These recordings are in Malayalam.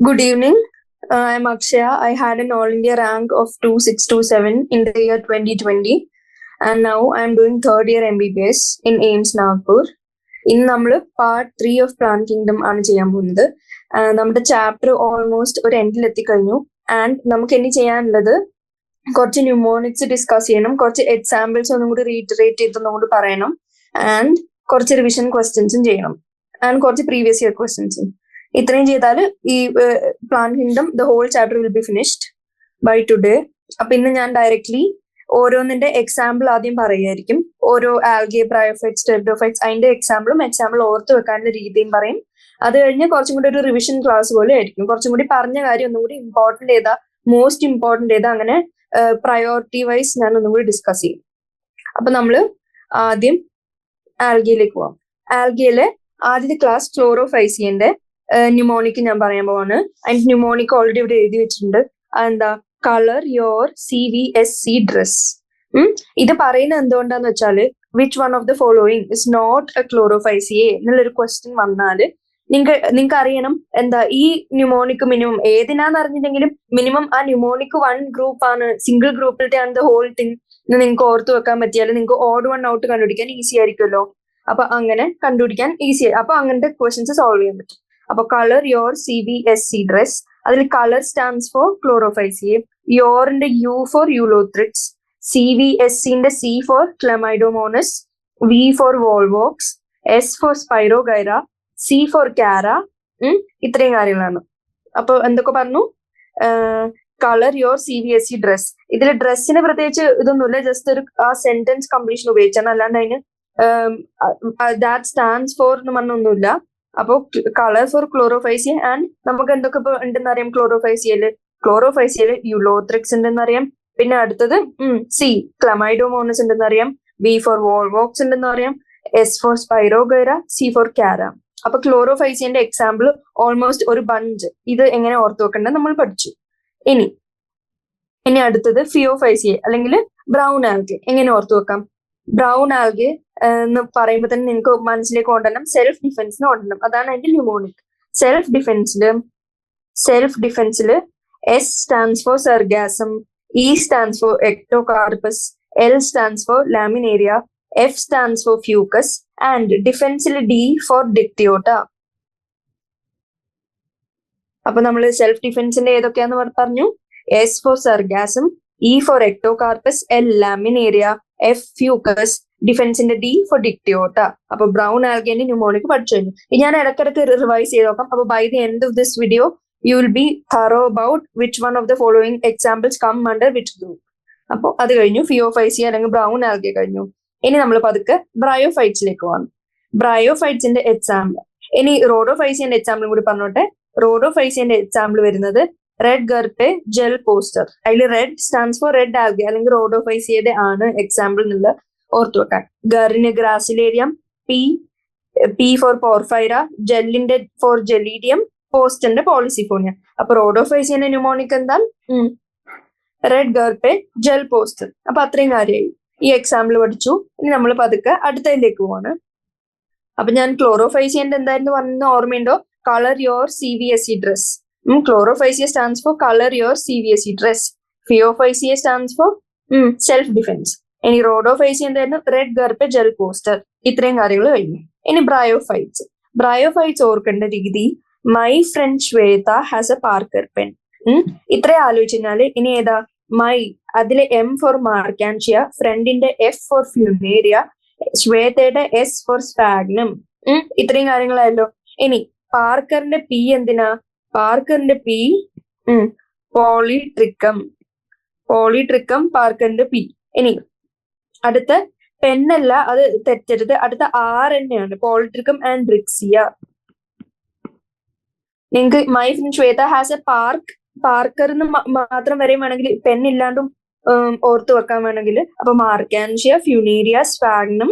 Good evening. I'm Akshaya. I had an All India rank of 2627 in the year 2020, and now I'm doing third year MBBS in AIMS Nagpur. ഇന്ന് നമ്മൾ പാർട്ട് 3 ഓഫ് പ്ലാൻ കിങ്ഡം ആണ് ചെയ്യാൻ പോകുന്നത്. നമ്മുടെ ചാപ്റ്റർ ഓൾമോസ്റ്റ് ഒരു എൻഡിൽ എത്തിക്കഴിഞ്ഞു. ആൻഡ് നമുക്ക് ഇനി ചെയ്യാനുള്ളത് കുറച്ച് ന്യൂമോണിക്സ് ഡിസ്കസ് ചെയ്യണം, കുറച്ച് എക്സാമ്പിൾസ് ഒന്നും കൂടി റീറ്ററേറ്റ് ചെയ്തൊന്നും കൂടി പറയണം, ആൻഡ് കുറച്ച് റിവിഷൻ ക്വസ്റ്റ്യൻസും ചെയ്യണം, ആൻഡ് കുറച്ച് പ്രീവിയസ് ഇയർ ക്വസ്റ്റ്യൻസും. ഇത്രയും ചെയ്താൽ ഈ plant kingdom the whole chapter will be finished by today. അപ്പൊ ഇന്ന് ഞാൻ ഡയറക്ട്ലി ഓരോന്നിന്റെ എക്സാമ്പിൾ ആദ്യം പറയുമായിരിക്കും. ഓരോ ആൽഗെ, ബ്രയോഫൈറ്റ്സ്, ടെറിഡോഫൈറ്റ്സ് അതിന്റെ എക്സാമ്പിൾ ഓർത്ത് വെക്കാനുള്ള രീതിയും പറയും. അത് കഴിഞ്ഞ് കുറച്ചും കൂടി ഒരു റിവിഷൻ ക്ലാസ് പോലെ ആയിരിക്കും. കുറച്ചും കൂടി പറഞ്ഞ കാര്യം ഒന്നും കൂടി ഇമ്പോർട്ടന്റ് ഏതാ, മോസ്റ്റ് ഇമ്പോർട്ടന്റ് ഏതാ, അങ്ങനെ പ്രയോറിറ്റി വൈസ് ഞാൻ ഒന്നും കൂടി ഡിസ്കസ് ചെയ്യും. അപ്പൊ നമ്മള് ആദ്യം ആൽഗയിലേക്ക് പോവാം. ആൽഗയിലെ ആദ്യത്തെ ക്ലാസ് ക്ലോറോഫൈസിയന്റെ ന്യൂമോണിക് ഞാൻ പറയാൻ പോവാണ്. അതിന്റെ ന്യൂമോണിക് ഓൾറെഡി ഇവിടെ എഴുതി വെച്ചിട്ടുണ്ട്. അതെന്താ? Colour your CVSC dress. ഇത് പറയുന്നത് എന്തുകൊണ്ടാന്ന് വെച്ചാല് which one of the following is not a Chlorophyceae എന്നുള്ളൊരു ക്വസ്റ്റ്യൻ വന്നാല് നിങ്ങൾക്ക് അറിയണം എന്താ ഈ ന്യൂമോണിക് മിനിമം ഏതിനാന്ന് അറിഞ്ഞില്ലെങ്കിലും മിനിമം ആ ന്യൂമോണിക് വൺ ഗ്രൂപ്പ് ആണ്, സിംഗിൾ ഗ്രൂപ്പിലത്തെ ആണ് ദ ഹോൾ തിങ് എന്ന് നിങ്ങൾക്ക് ഓർത്ത് വെക്കാൻ പറ്റിയാൽ നിങ്ങൾക്ക് ഓഡ് വൺ ഔട്ട് കണ്ടുപിടിക്കാൻ ഈസി ആയിരിക്കുമല്ലോ. അപ്പൊ അങ്ങനെ കണ്ടുപിടിക്കാൻ ഈസി, അപ്പൊ അങ്ങനത്തെ ക്വസ്റ്റ്യൻസ് സോൾവ് ചെയ്യാൻ പറ്റും. അപ്പൊ കളർ യോർ CVSC ഡ്രസ്, അതിൽ കളർ സ്റ്റാൻഡ്സ് ഫോർ ക്ലോറോഫൈസിയെ, യോറിന്റെ U ഫോർ യൂലോത്രിക്സ്, CVSCന്റെ C for Chlamydomonas, V for Volvox, S for Spirogyra, C for Chara. ഇത്രയും കാര്യങ്ങളാണ്. അപ്പൊ എന്തൊക്കെ പറഞ്ഞു? Colour your CVSC dress. ഇതിൽ ഡ്രസ്സിന് പ്രത്യേകിച്ച് ഇതൊന്നുമില്ല, ജസ്റ്റ് ഒരു ആ സെന്റൻസ് കംപ്ലീഷൻ ഉപയോഗിച്ചാണ്, അല്ലാണ്ട് അതിന് ദാറ്റ് സ്റ്റാൻഡ്സ് ഫോർ എന്ന് പറഞ്ഞൊന്നുമില്ല. അപ്പോ കളർ ഫോർ ക്ലോറോഫൈസിയ. ആൻഡ് നമുക്ക് എന്തൊക്കെ ഇപ്പൊ ഉണ്ടെന്ന് അറിയാം ക്ലോറോഫൈസിയല് യുലോത്രിക്സ് ഉണ്ടെന്ന് അറിയാം. പിന്നെ അടുത്തത് C ക്ലമൈഡോമോണസ് ഉണ്ടെന്ന് അറിയാം, V ഫോർ വോൾവോക്സ് ഉണ്ടെന്ന് അറിയാം, S for Spirogyra, C for കാര. അപ്പൊ ക്ലോറോഫൈസിയന്റെ എക്സാമ്പിൾ ഓൾമോസ്റ്റ് ഒരു ബഞ്ച്. ഇത് എങ്ങനെ ഓർത്തു വെക്കേണ്ടത് നമ്മൾ പഠിച്ചു. ഇനി അടുത്തത് ഫിയോഫൈസിയെ അല്ലെങ്കിൽ ബ്രൗൺ ആൽഗെ എങ്ങനെ ഓർത്തു വെക്കാം? ബ്രൗൺ ആൽഗെ എന്ന് പറയുമ്പോൾ തന്നെ നിങ്ങൾക്ക് മനസ്സിലേക്ക് കൊണ്ടുവരണം സെൽഫ് ഡിഫെൻസിന് കൊണ്ടുവരണം. അതാണ് അതിന്റെ ന്യൂമോണിക്. സെൽഫ് ഡിഫെൻസില് S stands for Sargassum, E stands for Ectocarpus, L stands for Laminaria, F stands for Fucus, and ഡിഫെൻസിൽ D ഫോർ ഡിക്ടിയോട്ട. അപ്പൊ നമ്മൾ സെൽഫ് ഡിഫെൻസിന്റെ ഏതൊക്കെയാന്ന് പറഞ്ഞു? S for Sargassum, E for Ectocarpus, L Laminaria, F Fucus, ഡിഫെൻസിന്റെ D ഫോർ ഡിക്ടിയോട്ട. അപ്പൊ ബ്രൗൺ ആൽഗേന്റെ ന്യൂമോണിക് പഠിച്ചു കഴിഞ്ഞു. ഞാൻ ഇടയ്ക്കിടയ്ക്ക് റിവൈസ് ചെയ്ത് നോക്കാം. അപ്പൊ by the end of this video you will be thorough about which one of the following examples come under which group. അപ്പൊ അത് കഴിഞ്ഞു. ഫിയോഫൈസിയ അല്ലെങ്കിൽ ബ്രൗൺ ആൽഗെ കഴിഞ്ഞു. ഇനി നമ്മൾ പതുക്കെ ബ്രയോഫൈറ്റ്സിലേക്ക് പോകാം. ബ്രയോഫൈറ്റ്സിന്റെ എക്സാമ്പിൾ. ഇനി റോഡോഫൈസിയന്റെ എക്സാമ്പിളും കൂടി പറഞ്ഞോട്ടെ. റോഡോഫൈസിയന്റെ എക്സാമ്പിൾ വരുന്നത് റെഡ് ഗർപ്പെ ജെൽ പോസ്റ്റർ. അതിൽ red stands for red algae അല്ലെങ്കിൽ റോഡോഫൈസിയയുടെ ആണ് എക്സാമ്പിൾ എന്നുള്ള ഓർത്തു വെക്കാൻ. ഗറിന് ഗ്രാസിലേരിയം, P ഫോർ പോർഫൈറ, ജെല്ലിന്റെ ഫോർ ജെലീഡിയം, പോസ്റ്ററിന്റെ പോളിസിഫോണിയ. അപ്പൊ റോഡോഫൈസിയന്റെ ന്യൂമോണിക് എന്താ? Red grape gel poster. അപ്പൊ അത്രയും കാര്യമായി. ഈ എക്സാമ്പിൾ പഠിച്ചു. ഇനി നമ്മൾ പതുക്കെ അടുത്തതിലേക്ക് പോവാണ്. അപ്പൊ ഞാൻ ക്ലോറോഫൈസിയന്റെ എന്തായിരുന്നു പറഞ്ഞ ഓർമ്മയുണ്ടോ? Colour your CVSC dress. Chlorophyceae stands for colour your CVSC dress. Phaeophyceae stands for self defence. ഇനി റോഡോഫൈസിയ എന്തായിരുന്നു? Red grape gel poster. ഇത്രയും കാര്യങ്ങൾ കഴിഞ്ഞു. ഇനി ബ്രയോഫൈറ്റ്സ് ഓർക്കേണ്ട രീതി, my friend Shweta has a Parker pen. ഇത്രയും ആലോചിച്ച് കഴിഞ്ഞാല് ഇനി ഏതാ? മൈ, അതിലെ M ഫോർ മാർക്കാൻഷ്യ, ഫ്രണ്ടിന്റെ F ഫോർ ഫ്യൂനേരിയ, ശ്വേതയുടെ S ഫോർ സ്പാഗ്നം. ഇത്രയും കാര്യങ്ങളായല്ലോ. ഇനി പാർക്കറിന്റെ P എന്തിനാ? പാർക്കറിന്റെ P പോളിട്രിക്കം പാർക്കറിന്റെ P. ഇനി അടുത്ത പെന്നല്ല, അത് തെറ്റരുത്. അടുത്ത R തന്നെയാണ്, പോളിട്രിക്കം ആൻഡ് ഡ്രിക്സിയ. നിങ്ങൾക്ക് my friend Shweta has a parker എന്ന് മാത്രം വരെ വേണമെങ്കിൽ, പെൻ ഇല്ലാണ്ടും ഓർത്തു വെക്കാൻ വേണമെങ്കിൽ. അപ്പൊ മാർക്കാൻഷ്യ, ഫ്യൂനേരിയ, സ്പാഗ്നം,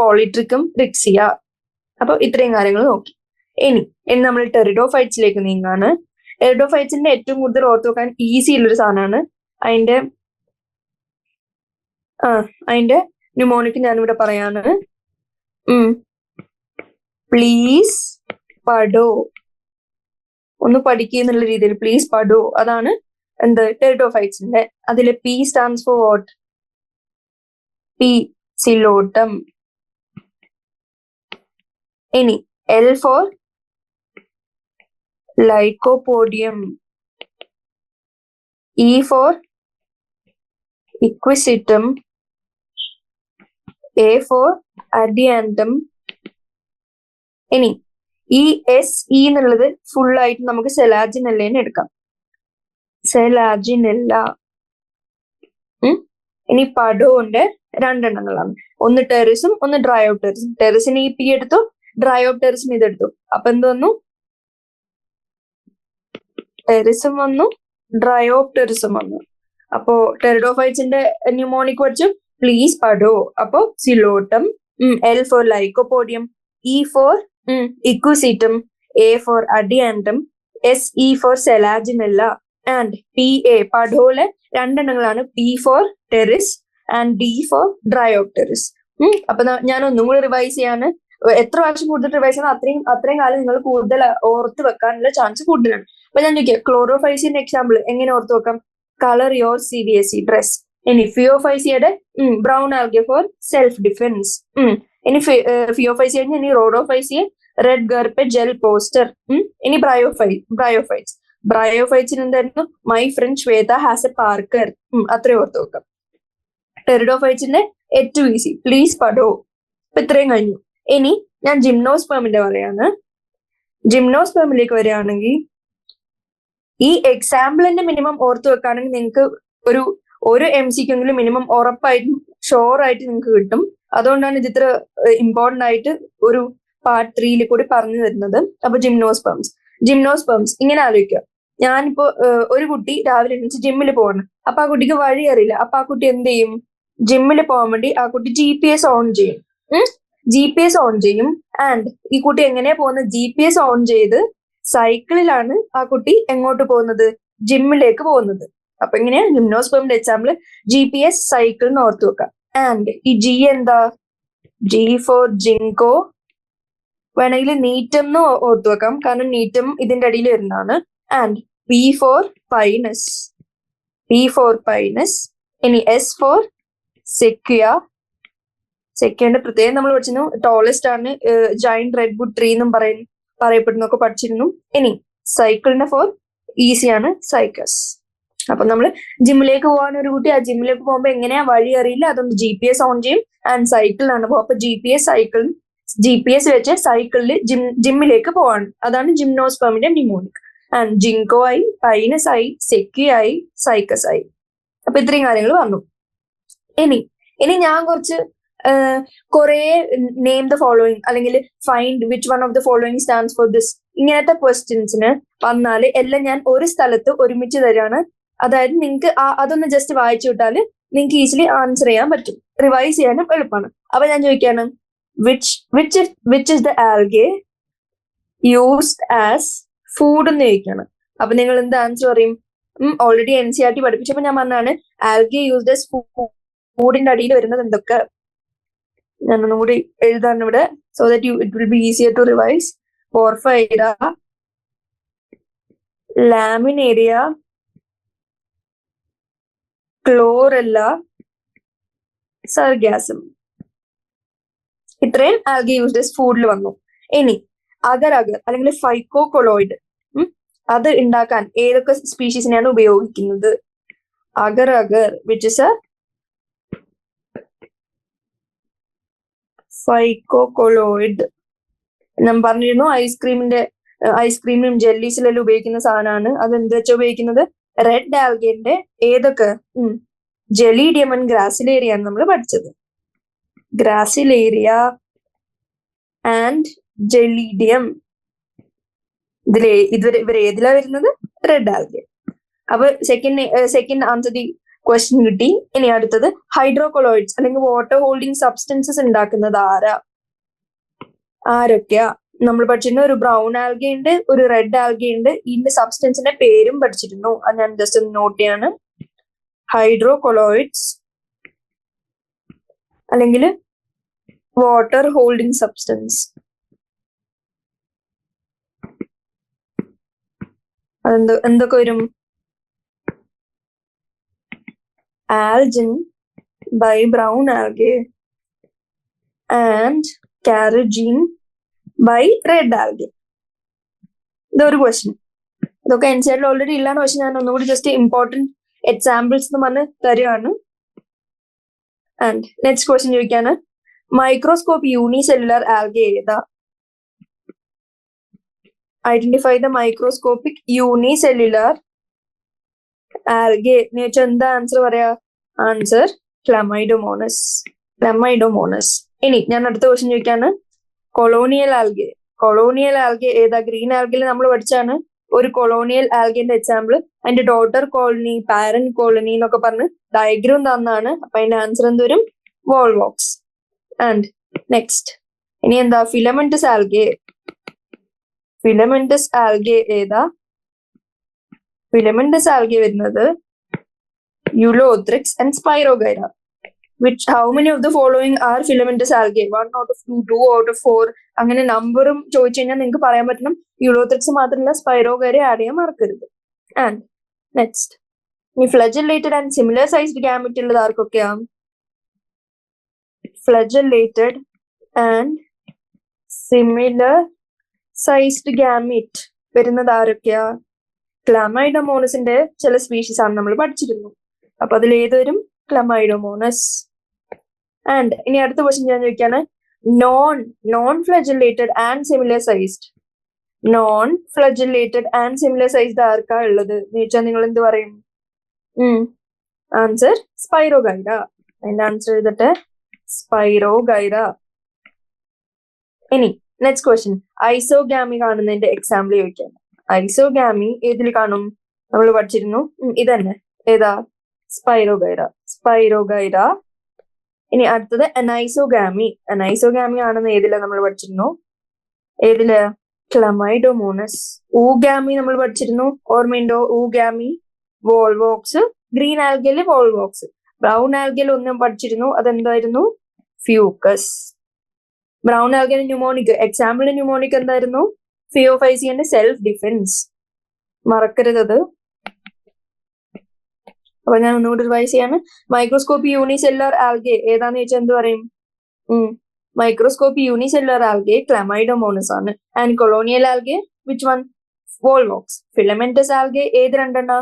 പോളിട്രിക്കം, ഡ്രിക്സിയ. അപ്പൊ ഇത്രയും കാര്യങ്ങൾ നോക്കി. ഇനി നമ്മൾ ടെറിഡോഫൈറ്റ്സിലേക്ക് നീങ്ങാണ്. ടെറിഡോഫൈറ്റ്സിന്റെ ഏറ്റവും കൂടുതൽ ഓർത്തു വെക്കാൻ ഈസി ഉള്ളൊരു സാധനമാണ്. അതിന്റെ ന്യൂമോണിക് ഞാനിവിടെ പറയാണ്. പ്ലീസ് പഠോ. ഒന്ന് പഠിക്കുക എന്നുള്ള രീതിയിൽ പ്ലീസ് പഠോ. അതാണ് എന്ത് ടെറിഡോഫൈറ്റ്സിന്റെ. അതില് P stands for what? P Psilotum. ഇനി L for Lycopodium, E for Equisetum, A for Adiantum. ഇനി ഈ എസ് ഇ എന്നുള്ളത് ഫുൾ ആയിട്ട് നമുക്ക് സെലാജിനെല്ലേന്ന് എടുക്കാം. സെലാജിനെല്ല. ഇനി പഡോന്റെ രണ്ടെണ്ണങ്ങളാണ്. ഒന്ന് ടെറിസും ഒന്ന് ഡ്രയോപ്ടെറിസും. ടെറിസിന് ഈ പി എടുത്തു, ഡ്രയോപ്ടെറിസിന് ഇതെടുത്തു. അപ്പൊ എന്ത് വന്നു? ടെറിസും വന്നു, ഡ്രയോപ്ടെറിസും വന്നു. അപ്പോ ടെറിഡോഫൈറ്റ്സിന്റെ ന്യൂമോണിക് പഠിച്ചു, പ്ലീസ് പഠോ. അപ്പോ Psilotum, L for Lycopodium, E for Equisetum, A for Adiantum, S E for Selaginella and P A പഠോലെ രണ്ടെണ്ണങ്ങളാണ്. P for Pteris and D for Dryopteris. അപ്പൊ ഞാൻ ഒന്നും കൂടി റിവൈസ് ചെയ്യാണ്. എത്ര പ്രാവശ്യം കൂടുതൽ റിവൈസ് ചെയ്യണം അത്രയും കാലം നിങ്ങൾ കൂടുതൽ ഓർത്ത് വെക്കാനുള്ള ചാൻസ് കൂടുതലാണ്. അപ്പൊ ഞാൻ ചോദിക്കാം, ക്ലോറോഫൈസിന്റെ എക്സാമ്പിൾ എങ്ങനെ ഓർത്ത് വെക്കാം? Colour your CBSE dress. ഇനി ഫിയോഫൈസിയുടെ brown algae for self defence. ഇനി ഫിയോഫൈസിയ ഇനി Rhodophyceae red grape gel poster. ഇനി ബ്രയോഫൈറ്റ്സ്. ബ്രയോഫൈറ്റ്സിന് എന്തായിരുന്നു? My friend Shweta has a Parker. അത്രയും ഓർത്ത് വെക്കാം. ടെറിഡോഫൈറ്റ്സിന്റെ ഏറ്റവും ഈസി, പ്ലീസ് പഠോ. അപ്പൊ ഇത്രയും കഴിഞ്ഞു. ഇനി ഞാൻ ജിംനോസ്പെർമിന്റെ പറയാണ്. ജിംനോസ്പെർമിലേക്ക് വരികയാണെങ്കിൽ ഈ എക്സാമ്പിളിന്റെ മിനിമം ഓർത്ത് വെക്കുകയാണെങ്കിൽ നിങ്ങൾക്ക് ഒരു MCQ എങ്കിലും മിനിമം ഉറപ്പായിട്ടും ഷുവറായിട്ട് നിങ്ങൾക്ക് കിട്ടും. അതുകൊണ്ടാണ് ഇത് ഇത്ര ഇമ്പോർട്ടന്റ് ആയിട്ട് ഒരു പാർട്ട് 3 കൂടി പറഞ്ഞു തരുന്നത്. അപ്പൊ ജിംനോസ്പെർംസ് ഇങ്ങനെ ആലോചിക്കുക. ഞാനിപ്പോ ഒരു കുട്ടി രാവിലെ എണീച്ച് ജിമ്മിൽ പോകണം. അപ്പൊ ആ കുട്ടിക്ക് വഴി അറിയില്ല. അപ്പൊ ആ കുട്ടി എന്ത് ചെയ്യും? ജിമ്മിൽ പോകാൻ വേണ്ടി ആ കുട്ടി GPS ഓൺ ചെയ്യും. GPS ഓൺ ചെയ്യും. ആൻഡ് ഈ കുട്ടി എങ്ങനെയാ പോകുന്നത്? GPS ഓൺ ചെയ്ത് സൈക്കിളിലാണ് ആ കുട്ടി എങ്ങോട്ട് പോകുന്നത്? ജിമ്മിലേക്ക് പോകുന്നത്. അപ്പൊ എങ്ങനെയാ? ജിംനോസ്പെർമിന്റെ എക്സാമ്പിൾ GPS സൈക്കിൾ എന്ന് ഓർത്ത് വെക്കാം. ആൻഡ് ഈ G എന്താ? G for Ginkgo. വേണമെങ്കിൽ നീറ്റം എന്ന് ഓർത്ത് വെക്കാം, കാരണം നീറ്റം ഇതിന്റെ അടിയിൽ വരുന്നതാണ്. And P for Pinus. ഇനി S ഫോർ സെക്വിയ. സെക്വിയന്റെ പ്രത്യേകം നമ്മൾ പഠിച്ചിരുന്നു. ടോളസ്റ്റ് ആണ്, ജൈന്റ് റെഡ്വുഡ് ട്രീ എന്നും പറയപ്പെടുന്നൊക്കെ പഠിച്ചിരുന്നു. ഇനി സൈക്കിളിന്റെ ഫോർ ഈസിയാണ്, സൈക്കസ്. അപ്പൊ നമ്മൾ ജിമ്മിലേക്ക് പോകാൻ ഒരു കുട്ടി ആ ജിമ്മിലേക്ക് പോകുമ്പോ എങ്ങനെയാ വഴി അറിയില്ല, അതുകൊണ്ട് GPS ഓൺ ചെയ്യും. ആൻഡ് സൈക്കിളിലാണ് പോകും. അപ്പൊ GPS വെച്ച് സൈക്കിളിൽ ജിമ്മിലേക്ക് പോവാണ്. അതാണ് ജിംനോസ്പെർമിന്റെ ന്യൂമോണിക്. ആൻഡ് ജിങ്കോ ആയി, പൈനസ് ആയി, സെക്വി ആയി, സൈക്കസ് ആയി. അപ്പൊ ഇത്രയും കാര്യങ്ങൾ വന്നു. ഇനി ഞാൻ കുറച്ച് കുറെ നെയിം ദ ഫോളോയിങ് അല്ലെങ്കിൽ find which one of the following stands for this ഇങ്ങനത്തെ ക്വസ്റ്റ്യൻസിന് വന്നാൽ എല്ലാം ഞാൻ ഒരു സ്ഥലത്ത് ഒരുമിച്ച് തരാണ്. അതായത് നിങ്ങൾക്ക് അതൊന്ന് ജസ്റ്റ് വായിച്ചു വിട്ടാൽ നിങ്ങൾക്ക് ഈസിലി ആൻസർ ചെയ്യാൻ പറ്റും, റിവൈസ് ചെയ്യാനും എളുപ്പമാണ്. അപ്പൊ ഞാൻ ചോദിക്കാണ്, which is the algae used as food എന്ന് ചോദിക്കാണ്. അപ്പൊ നിങ്ങൾ എന്ത് ആൻസർ പറയും? ഓൾറെഡി NCERT പഠിപ്പിച്ചപ്പോ ഞാൻ പറഞ്ഞാണ് ആൽഗെ യൂസ്ഡ് ആസ് ഫുഡിന്റെ അടിയിൽ വരുന്നത് എന്തൊക്കെ. ഞാനൊന്നും കൂടി എഴുതാൻ ഇവിടെ, so that it will be easier to revise. Porphyra, Laminaria, Chlorella, Sargassum. ഇത്രയും ആൽഗെ യൂസ്ഡ് ആസ് ഫുഡിൽ വന്നു. ഇനി അഗർ അല്ലെങ്കിൽ ഫൈക്കോകൊളോയിഡ്, അത് ഉണ്ടാക്കാൻ ഏതൊക്കെ സ്പീഷീസിനെയാണ് ഉപയോഗിക്കുന്നത്? അഗർ വിച്ച് ഇസ് എ ഫൈക്കോകൊളോയിഡ്. ഞാൻ പറഞ്ഞിരുന്നു ഐസ്ക്രീമിനും ജെല്ലീസിലെല്ലാം ഉപയോഗിക്കുന്ന സാധനമാണ്. അത് എന്താ വെച്ചാൽ ഉപയോഗിക്കുന്നത്? റെഡ് ആൽഗേന്റെ ഏതൊക്കെ? ജെലീഡിയം ആൻഡ് ഗ്രാസിലേറിയ ആണ് നമ്മൾ പഠിച്ചത്. Gracilaria and Gelidium. ഇവർ ഏതിലാ വരുന്നത്? Red algae. അപ്പൊ സെക്കൻഡ് ആൻസർ ദി ക്വസ്റ്റ്യൻ കിട്ടി. ഇനി അടുത്തത് ഹൈഡ്രോകൊളോയിഡ്സ് അല്ലെങ്കിൽ വാട്ടർ ഹോൾഡിംഗ് സബ്സ്റ്റൻസസ് ഉണ്ടാക്കുന്നത് ആരൊക്കെയാ? നമ്മൾ പഠിച്ചിരുന്നു ഒരു ബ്രൗൺ ആൽഗെ ഉണ്ട്, ഒരു റെഡ് ആൽഗെ ഉണ്ട്. ഇതിന്റെ സബ്സ്റ്റൻസിന്റെ പേരും പഠിച്ചിരുന്നു. അത് ഞാൻ ജസ്റ്റ് ഒന്ന് നോട്ട് ചെയ്യാണ്. ഹൈഡ്രോകൊളോയിഡ്സ് അല്ലെങ്കിൽ വാട്ടർ ഹോൾഡിംഗ് സബ്സ്റ്റൻസ്. എന്തൊക്കെ വരും? ആൽജിൻ by brown algae and carrageen by red algae. ഇതൊരു ക്വസ്റ്റ്യൻ. ഇതൊക്കെ എൻസിആർടിയിൽ ഓൾറെഡി ഇല്ലാന്ന്, പക്ഷെ ഞാൻ ഒന്നുകൂടി ജസ്റ്റ് ഇമ്പോർട്ടൻറ്റ് എക്സാമ്പിൾസ് എന്ന് പറഞ്ഞ് തരുവാണ്. ആൻഡ് നെക്സ്റ്റ് ക്വസ്റ്റ്യൻ ചോദിക്കാണ്, മൈക്രോസ്കോപ്പ് യൂണിസെല്ലുലാർ ആൽഗെ ഏതാ? Identify the microscopic unicellular algae എന്ന് ചോദിച്ചാൽ എന്താ ആൻസർ പറയാ? ആൻസർ ക്ലമൈഡോമോണസ്. ഇനി ഞാൻ അടുത്ത ക്വസ്റ്റ്യൻ ചോദിക്കാണ്, കൊളോണിയൽ ആൽഗെ. കൊളോണിയൽ ആൽഗെ ഏതാ? ഗ്രീൻ ആൽഗയിൽ നമ്മൾ പഠിച്ചാണ് ഒരു കൊളോണിയൽ ആൽഗിന്റെ എക്സാമ്പിൾ. അതിന്റെ ഡോട്ടർ കോളനി, പാരന്റ് കോളനി എന്നൊക്കെ പറഞ്ഞ് ഡയഗ്രാം തന്നാണ്. അപ്പൊ അതിന്റെ ആൻസർ എന്തുവരും? വോൾവോക്സ്. ആൻഡ് നെക്സ്റ്റ് ഇനി എന്താ? Filamentous algae. ഫിലമെന്റസ് ആൽഗെ ഏതാ? ഫിലമെന്റസ് ആൽഗെ വരുന്നത് Ulothrix and Spirogyra. Which how many of the following are filamentous algae? 1 out of 2, 2 out of 4. അങ്ങനെ നമ്പറും ചോദിച്ചു കഴിഞ്ഞാൽ നിങ്ങൾക്ക് പറയാൻ പറ്റണം. യുലോത്രിക്സ് മാത്രമല്ല സ്പൈറോഗൈറ ആഡ് ചെയ്യാൻ മറക്കരുത്. ആൻഡ് നെക്സ്റ്റ് ഈ flagellated and similar sized gamete ഉള്ളത് ആർക്കൊക്കെയാ? Flagellated and similar sized gamete വരുന്നത് ആരൊക്കെയാ? ക്ലമൈഡോമോണസിന്റെ ചില സ്പീഷീസ് ആണ് നമ്മൾ പഠിച്ചിരുന്നു. അപ്പൊ അതിൽ ഏതൊരും? ക്ലമൈഡോമോണസ്. ആൻഡ് ഇനി അടുത്ത ക്വസ്റ്റ്യൻ ഞാൻ ചോദിക്കാണ്, non flagellated and similar sized. Non flagellated and similar sized ആർക്കാ ഉള്ളത് എന്ന് ചോദിച്ചാൽ നിങ്ങൾ എന്ത് പറയും? Answer spirogyra. അതിന്റെ ആൻസർ എഴുതട്ടെ, സ്പൈറോഗൈറ. ഇനി നെക്സ്റ്റ് ക്വസ്റ്റ്യൻ, ഐസോഗാമി കാണുന്നതിന്റെ എക്സാമ്പിൾ ചോദിക്കാം. ഐസോഗാമി ഏതിൽ കാണും? നമ്മൾ പഠിച്ചിരുന്നു. ഇതന്നെ ഏതാ? സ്പൈറോഗൈറ. ഇനി അടുത്തത് അനൈസോഗാമി. അനൈസോഗാമി ആണെന്ന് ഏതില നമ്മൾ പഠിച്ചിരുന്നു? ഏതില്? ക്ലമൈഡോമോണസ്. ഊഗാമി നമ്മൾ പഠിച്ചിരുന്നു, ഓർമ്മയുണ്ടോ? Oogamy Volvox. ഗ്രീൻ ആൽഗയില് വോൾവോക്സ്. ബ്രൗൺ ആൽഗയിൽ ഒന്നും പഠിച്ചിരുന്നു, അതെന്തായിരുന്നു? ഫ്യൂക്കസ്. ബ്രൗൺ ആൽഗയിലെ ന്യൂമോണിക് എക്സാമ്പിളിന്റെ ന്യൂമോണിക് എന്തായിരുന്നു? ഫിയോഫൈസിയന്റെ സെൽഫ് ഡിഫെൻസ്. മറക്കരുത്. അപ്പൊ ഞാൻ ഒന്നുകൂടി റിവൈസ് ചെയ്യാണ്. മൈക്രോസ്കോപ്പി യൂണിസെല്ലുലാർ ആൽഗെ ഏതാന്ന് ചോദിച്ചാൽ എന്ത് പറയും? മൈക്രോസ്കോപ്പി യൂണിസെല്ലുലാർ ആൽഗെ ക്ലമൈഡോമോണസ് ആണ്. And colonial algae which one? Volvox. Filamentous algae ഏത് രണ്ടെണ്ണ?